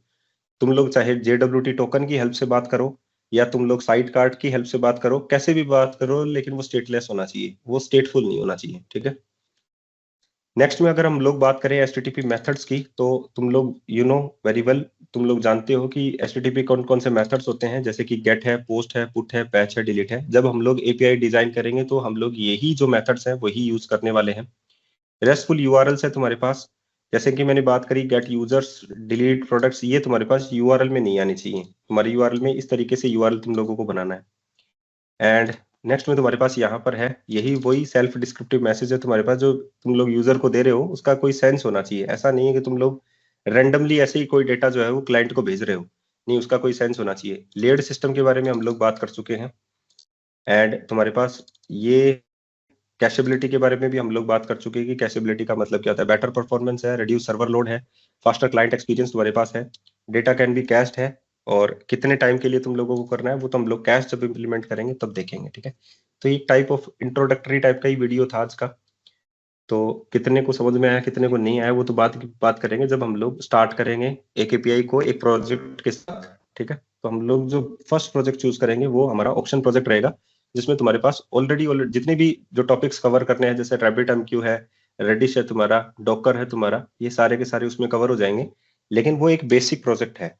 तुम लोग चाहे JWT टोकन की हेल्प से बात करो या तुम लोग साइड कार्ड की हेल्प से बात करो, कैसे भी बात करो, लेकिन वो स्टेटलेस होना चाहिए, वो स्टेटफुल नहीं होना चाहिए, ठीक है। नेक्स्ट में अगर हम लोग बात करें HTTP मेथड्स की, तो तुम लोग यू नो वेरी वेल, तुम लोग जानते हो कि HTTP कौन कौन से मेथड्स होते हैं, जैसे कि गेट है, पोस्ट है, पुट है, पैच है, डिलीट है। जब हम लोग API डिजाइन करेंगे तो हम लोग यही जो मेथड्स हैं वही यूज करने वाले हैं। रेस्टफुल URLs है तुम्हारे पास, जैसे कि मैंने बात करी गेट यूजर्स, डिलीट प्रोडक्ट्स, ये तुम्हारे पास URL में नहीं आनी चाहिए। तुम्हारी URL में इस तरीके से URL तुम लोगों को बनाना है। एंड नेक्स्ट में तुम्हारे पास यहाँ पर है यही वही सेल्फ डिस्क्रिप्टिव मैसेज है तुम्हारे पास, जो तुम लोग यूजर को दे रहे हो उसका कोई सेंस होना चाहिए। ऐसा नहीं है कि तुम लोग रेंडमली ऐसे ही कोई डेटा जो है वो क्लाइंट को भेज रहे हो, नहीं, उसका कोई सेंस होना चाहिए। लेयर्ड सिस्टम के बारे में हम लोग बात कर चुके हैं। एंड तुम्हारे पास ये कैशेबिलिटी के बारे में भी हम लोग बात कर चुके हैं कि कैशेबिलिटी का मतलब क्या होता है। बेटर परफॉर्मेंस है, रिड्यूस सर्वर लोड है, फास्टर क्लाइंट एक्सपीरियंस तुम्हारे पास है, डेटा कैन बी कैश्ड है, और कितने टाइम के लिए तुम लोगों को करना है वो तो हम लोग कैश जब इम्प्लीमेंट करेंगे तब देखेंगे, ठीक है। तो एक टाइप ऑफ इंट्रोडक्टरी टाइप का ही वीडियो था आज का। तो कितने को समझ में आया कितने को नहीं आया वो तो बात करेंगे जब हम लोग स्टार्ट करेंगे एक API को एक प्रोजेक्ट के साथ, ठीक है। तो हम लोग जो फर्स्ट प्रोजेक्ट चूज करेंगे वो हमारा ऑप्शन प्रोजेक्ट रहेगा, जिसमें तुम्हारे पास ऑलरेडी जितने भी जो टॉपिक्स कवर करने हैं, जैसे RabbitMQ है, रेडिश है तुम्हारा, डॉकर है तुम्हारा, ये सारे के सारे उसमें कवर हो जाएंगे। लेकिन वो एक बेसिक प्रोजेक्ट है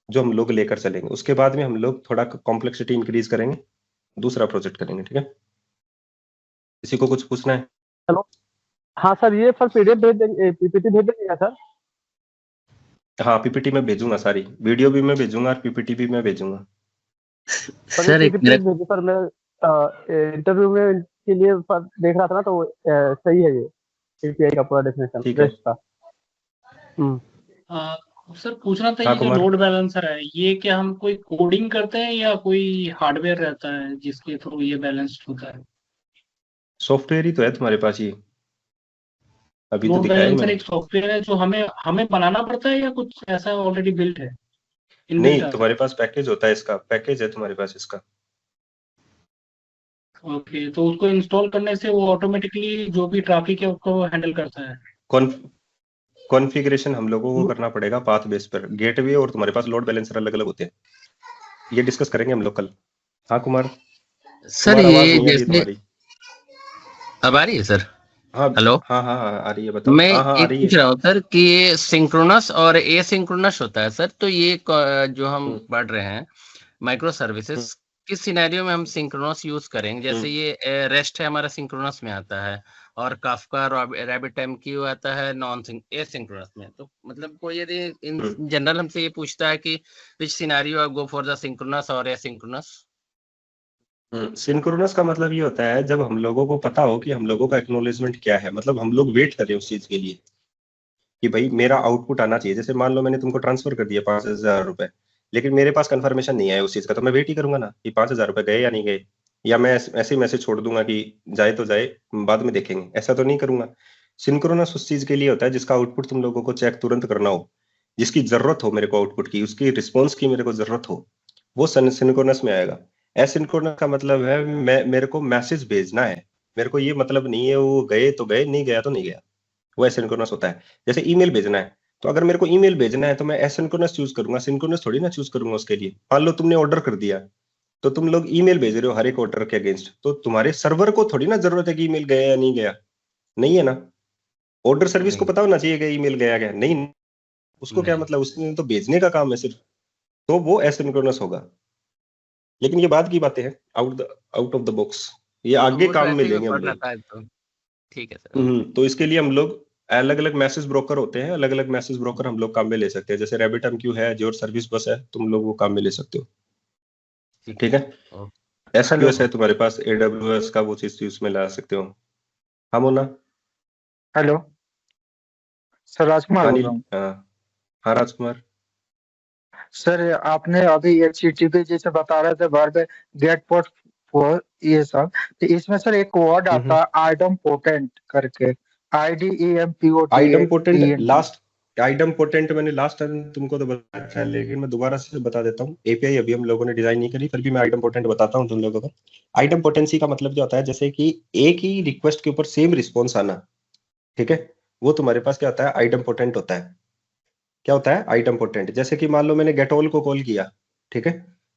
जो हम लोग लेकर चलेंगे। उसके बाद में हम लोग थोड़ा कॉम्प्लेक्सिटी इंक्रीज करेंगे, दूसरा प्रोजेक्ट करेंगे, ठीक है। किसी को कुछ पूछना है? चलो, हाँ सर, ये सर PDF भेज देंगे, PPT भेज देंगे सर? हाँ, PPT में भेजूंगा, सारी वीडियो भी मैं भेजूंगा और PPT भी मैं भेजूंगा। सर एक PPT भेजिए सर, मैं इंटरव्यू में के लिए सर देख रहा था ना, तो सही है ये API का पूरा डेफिनेशन ठीक है। REST का। सर पूछना था, हाँ, ये जो कुमार। लोड बैलेंसर है ये क्या हम कोई कोडिंग करते हैं या कोई हार्डवेयर रहता है जिसके थ्रू ये बैलेंस्ड होता है? सॉफ्टवेयर ही तो है तुम्हारे पास ये, अभी तो लोड दिखाया ही बैलेंसर मैंने। एक सॉफ्टवेयर है जो हमें बनाना पड़ता है या कुछ ऐसा ऑलरेडी बिल्ट है, नहीं, इनबिल्ट आता है? तुम्हारे पास पैकेज होता है, इसका पैकेज है तुम्हारे पास इसका। ओके, तो उसको इंस्टॉल करने से वो ऑटोमेटिकली जो भी ट्रैफिक है उसको हैंडल करता है? कॉन्फ़िगरेशन हम लोगों को करना पड़ेगा पाथ बेस पर। गेटवे और तुम्हारे पास लोड बैलेंसर अलग अलग होते हैं, ये डिस्कस करेंगे हम लोग कल। हाँ कुमार, सर तुम्हारा आवाज ये नहीं आ रही है जैसे तुम्हारी। अब आ रही है सर? हाँ हेलो, हाँ हाँ हाँ, आ रही है, बताओ। मैं हाँ हाँ, आ एक रही पूछ है। रहा हूँ सर कि ये सिंक्रोनस और एसिंक्रोनस होता है सर, तो ये जो हम पढ़ रहे हैं माइक्रो सर्विसेज, किस सिनेरियो में हम सिंक्रोनस यूज करेंगे? जैसे ये रेस्ट है हमारा सिंक्रोनस में आता है, और काफका RabbitMQ आता है नॉन एसिंक्रोनस में। तो मतलब कोई यदि इन जनरल हमसे ये पूछता है कि which scenario go for the synchronous और एसिंक्रोनस? सिंक्रोनस का मतलब ये होता है जब हम लोगों को पता हो कि हम लोगों का एक्नॉलेजमेंट क्या है, मतलब हम लोग वेट करें उस चीज के लिए कि भाई मेरा आउटपुट आना चाहिए। जैसे मान लो मैंने तुमको ट्रांसफर कर दिया 5,000 रुपए, लेकिन मेरे पास कंफर्मेशन नहीं है उस चीज का, तो मैं वेट ही करूंगा ना कि 5,000 रुपए गए या नहीं गए, या मैं ऐसे ही मैसेज छोड़ दूंगा कि जाए तो जाए, बाद में देखेंगे, ऐसा तो नहीं करूंगा। सिंक्रोनस उस चीज के लिए होता है जिसका आउटपुट तुम लोगों को चेक तुरंत करना हो, जिसकी जरूरत हो मेरे को आउटपुट की, उसकी रिस्पॉन्स की मेरे को जरूरत हो, वो सिंक्रोनस में आएगा। एसिंक्रोनस का मतलब है मेरे को मैसेज भेजना है, मेरे को ये मतलब नहीं है वो गए तो गए, नहीं गया तो नहीं गया, वो एसिंक्रोनस होता है। जैसे ईमेल भेजना है, तो अगर मेरे को ईमेल भेजना है तो मैं एसिंक्रोनस चूज करूंगा, सिंक्रोनस थोड़ी ना चूज करूंगा उसके लिए। मान लो तुमने ऑर्डर कर दिया, तो तुम लोग ईमेल भेज रहे हो हर एक ऑर्डर के अगेंस्ट, तो तुम्हारे सर्वर को थोड़ी ना जरूरत है कि ईमेल गया या नहीं गया, नहीं है ना। ऑर्डर सर्विस को पता होना चाहिए कि ईमेल गया गया नहीं, उसको क्या मतलब, उसने तो भेजने का काम है सिर्फ, तो वो एसिंक्रोनस होगा। लेकिन ये बाद की बातें हैं, आउट ऑफ द बॉक्स, ये आगे वो तो काम ऐसे में ही लेंगे हम पढ़ना लोग। था तो ठीक है सर। तो इसके लिए हम लोग अलग अलग मैसेज ब्रोकर होते हैं, अलग अलग मैसेज ब्रोकर हम लोग काम में ले सकते हैं। जैसे RabbitMQ है, Azure सर्विस बस है, तुम लोग वो काम में ले सकते हो, ठीक है। ओके। SQS है तुम्हारे पास, AWS का वो चीज उसमें ला सकते हो। हाँ मोना। हेलो सर, राजकुमार हाँ बोल नील, रहा हूँ। हाँ राजकुमार। सर आपने अभी HTTP जैसे बता रहे थे बार बार गेट पोस्ट for ये सब, तो इसमें सर एक वर्ड आता है आइडम पोटेंट करके, idem potent IDEMPOTENT। Last, idem potent मैंने लास्ट टाइम तुमको तो बताया था, लेकिन मैं दोबारा से बता देता हूँ। API अभी हम लोगों ने डिजाइन नहीं करी, फिर भी मैं आइडम पोटेंट बताता हूँ तुम लोगों को। आइडम पोटेंसी का मतलब क्या होता है, जैसे कि एक ही रिक्वेस्ट के ऊपर सेम रिस्पॉन्स आना, ठीक है, वो तुम्हारे पास क्या होता है, आइडम पोटेंट होता है। क्या होता है आइटम पोटेंट? जैसे कि मान लो मैंने गेटऑल को कॉल किया, ठीक है,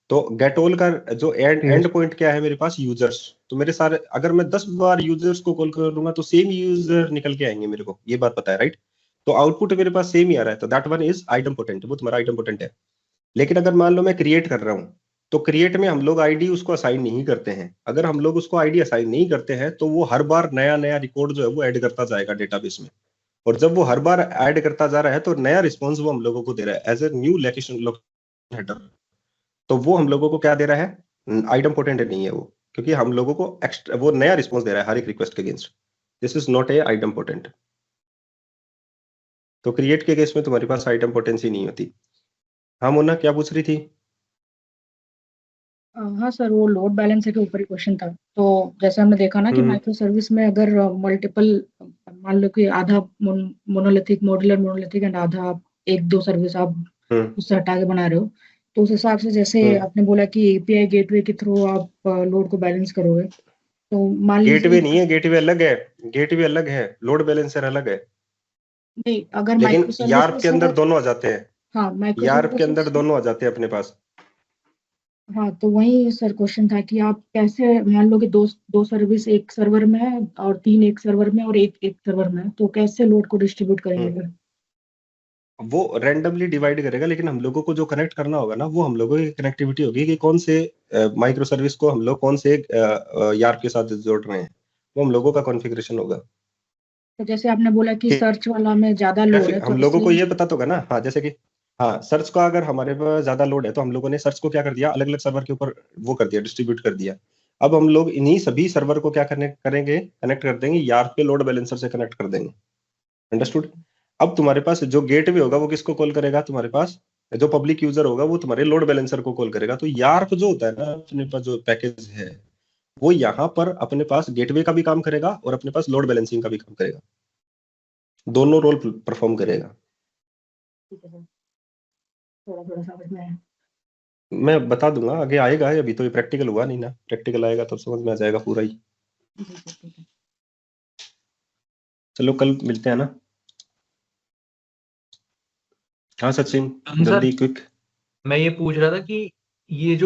तो गेटऑल का जो एंड पॉइंट क्या है मेरे पास, यूजर्स। तो मेरे सारे, अगर मैं 10 बार यूजर्स को कॉल करूंगा तो सेम यूजर निकल के आएंगे, मेरे को ये बात पता है, राइट। तो आउटपुट मेरे पास सेम ही आ रहा है, तो that one is item potent, वो तुम्हारा आइटम पोटेंट है। लेकिन अगर मान लो मैं क्रिएट कर रहा हूँ, तो क्रिएट में हम लोग आईडी उसको असाइन नहीं करते हैं। अगर हम लोग उसको आईडी असाइन नहीं करते हैं तो वो हर बार नया नया रिकॉर्ड जो है वो ऐड करता जाएगा डेटाबेस में, और जब वो हर बार ऐड करता जा रहा है तो नया रिस्पॉन्स वो हम लोगों को दे रहा है as a new location header. तो वो हम लोगों को क्या दे रहा है, आइटम पोटेंट नहीं है वो, क्योंकि हम लोगों को एक्स्ट्रा वो नया रिस्पॉन्स दे रहा है हर एक रिक्वेस्ट के against. This is not a item potent. तो क्रिएट के केस में तुम्हारे पास आइटम पोटेंसी नहीं होती। हाँ मोना, क्या पूछ रही थी? हाँ सर, वो लोड बैलेंसर के ऊपर ही क्वेश्चन था। तो जैसे हमने देखा ना कि माइक्रो सर्विस में अगर मल्टीपल, मान लो कि आधा मोनोलिथिक, मॉड्यूलर मोनोलिथिक एंड आधा एक दो सर्विस आप उससे हटा के बना रहे हो, तो उस हिसाब से जैसे आपने बोला कि API गेटवे के थ्रू आप लोड को बैलेंस करोगे, तो मान लीजिए गेटवे नहीं है, गेटवे अलग है, गेटवे अलग है, लोड बैलेंसर अलग है। नहीं, अगर लेकिन माइक्रो सर्विस यार्प के अंदर दोनों आ जाते हैं, हाँ माइक्रो यार्प के अंदर सर्विस, दोनों आ जाते हैं अपने पास। हाँ तो वही सर क्वेश्चन था कि आप कैसे, मान लो कि दो सर्विस एक सर्वर में है और 3 एक सर्वर में और एक सर्वर में है, तो कैसे लोड को डिस्ट्रीब्यूट करेंगे फिर? वो रैंडमली डिवाइड करेगा, लेकिन हम लोगों को जो कनेक्ट करना होगा ना, वो हम लोगों की कनेक्टिविटी होगी कि कौन से माइक्रो सर्विस को हम लोग कौन से यार्प के साथ जोड़ रहे हैं, वो हम लोगों का कॉन्फ़िगरेशन होगा। तो जैसे आपने बोला कि सर्च वाला में ज्यादा लोड है, तो हम लोगों को इसलिए ये पता तो होगा ना, हाँ, जैसे कि हाँ, सर्च का अगर हमारे पास ज्यादा लोड है तो हम लोगों ने सर्च को क्या कर दिया, अलग अलग सर्वर के ऊपर वो कर दिया, डिस्ट्रीब्यूट कर दिया। अब हम लोग इन्हीं सभी सर्वर को क्या करेंगे, कनेक्ट कर देंगे, यार्प के लोड बैलेंसर से कनेक्ट कर देंगे। अंडरस्टूड? अब तुम्हारे पास जो गेटवे होगा वो किसको कॉल करेगा, तुम्हारे पास जो पब्लिक यूजर होगा वो तुम्हारे लोड बैलेंसर को कॉल करेगा। तो यार्प जो होता है ना, अपने पास जो पैकेज है, वो यहाँ पर अपने पास गेटवे का भी काम करेगा और अपने पास लोड बैलेंसिंग का भी काम करेगा, दोनों रोल परफॉर्म करेगा। ठीक है सर, थोड़ा थोड़ा समझ में आया। मैं बता दूंगा, आगे आएगा, अभी तो ये प्रैक्टिकल हुआ नहीं ना, प्रैक्टिकल आएगा तब समझ में आ जाएगा पूरा ही। जी सर, ठीक है। चलो कल मिलते हैं ना। हाँ सचिन, सर, जल्दी क्विक। मैं ये पूछ रहा था कि ये जो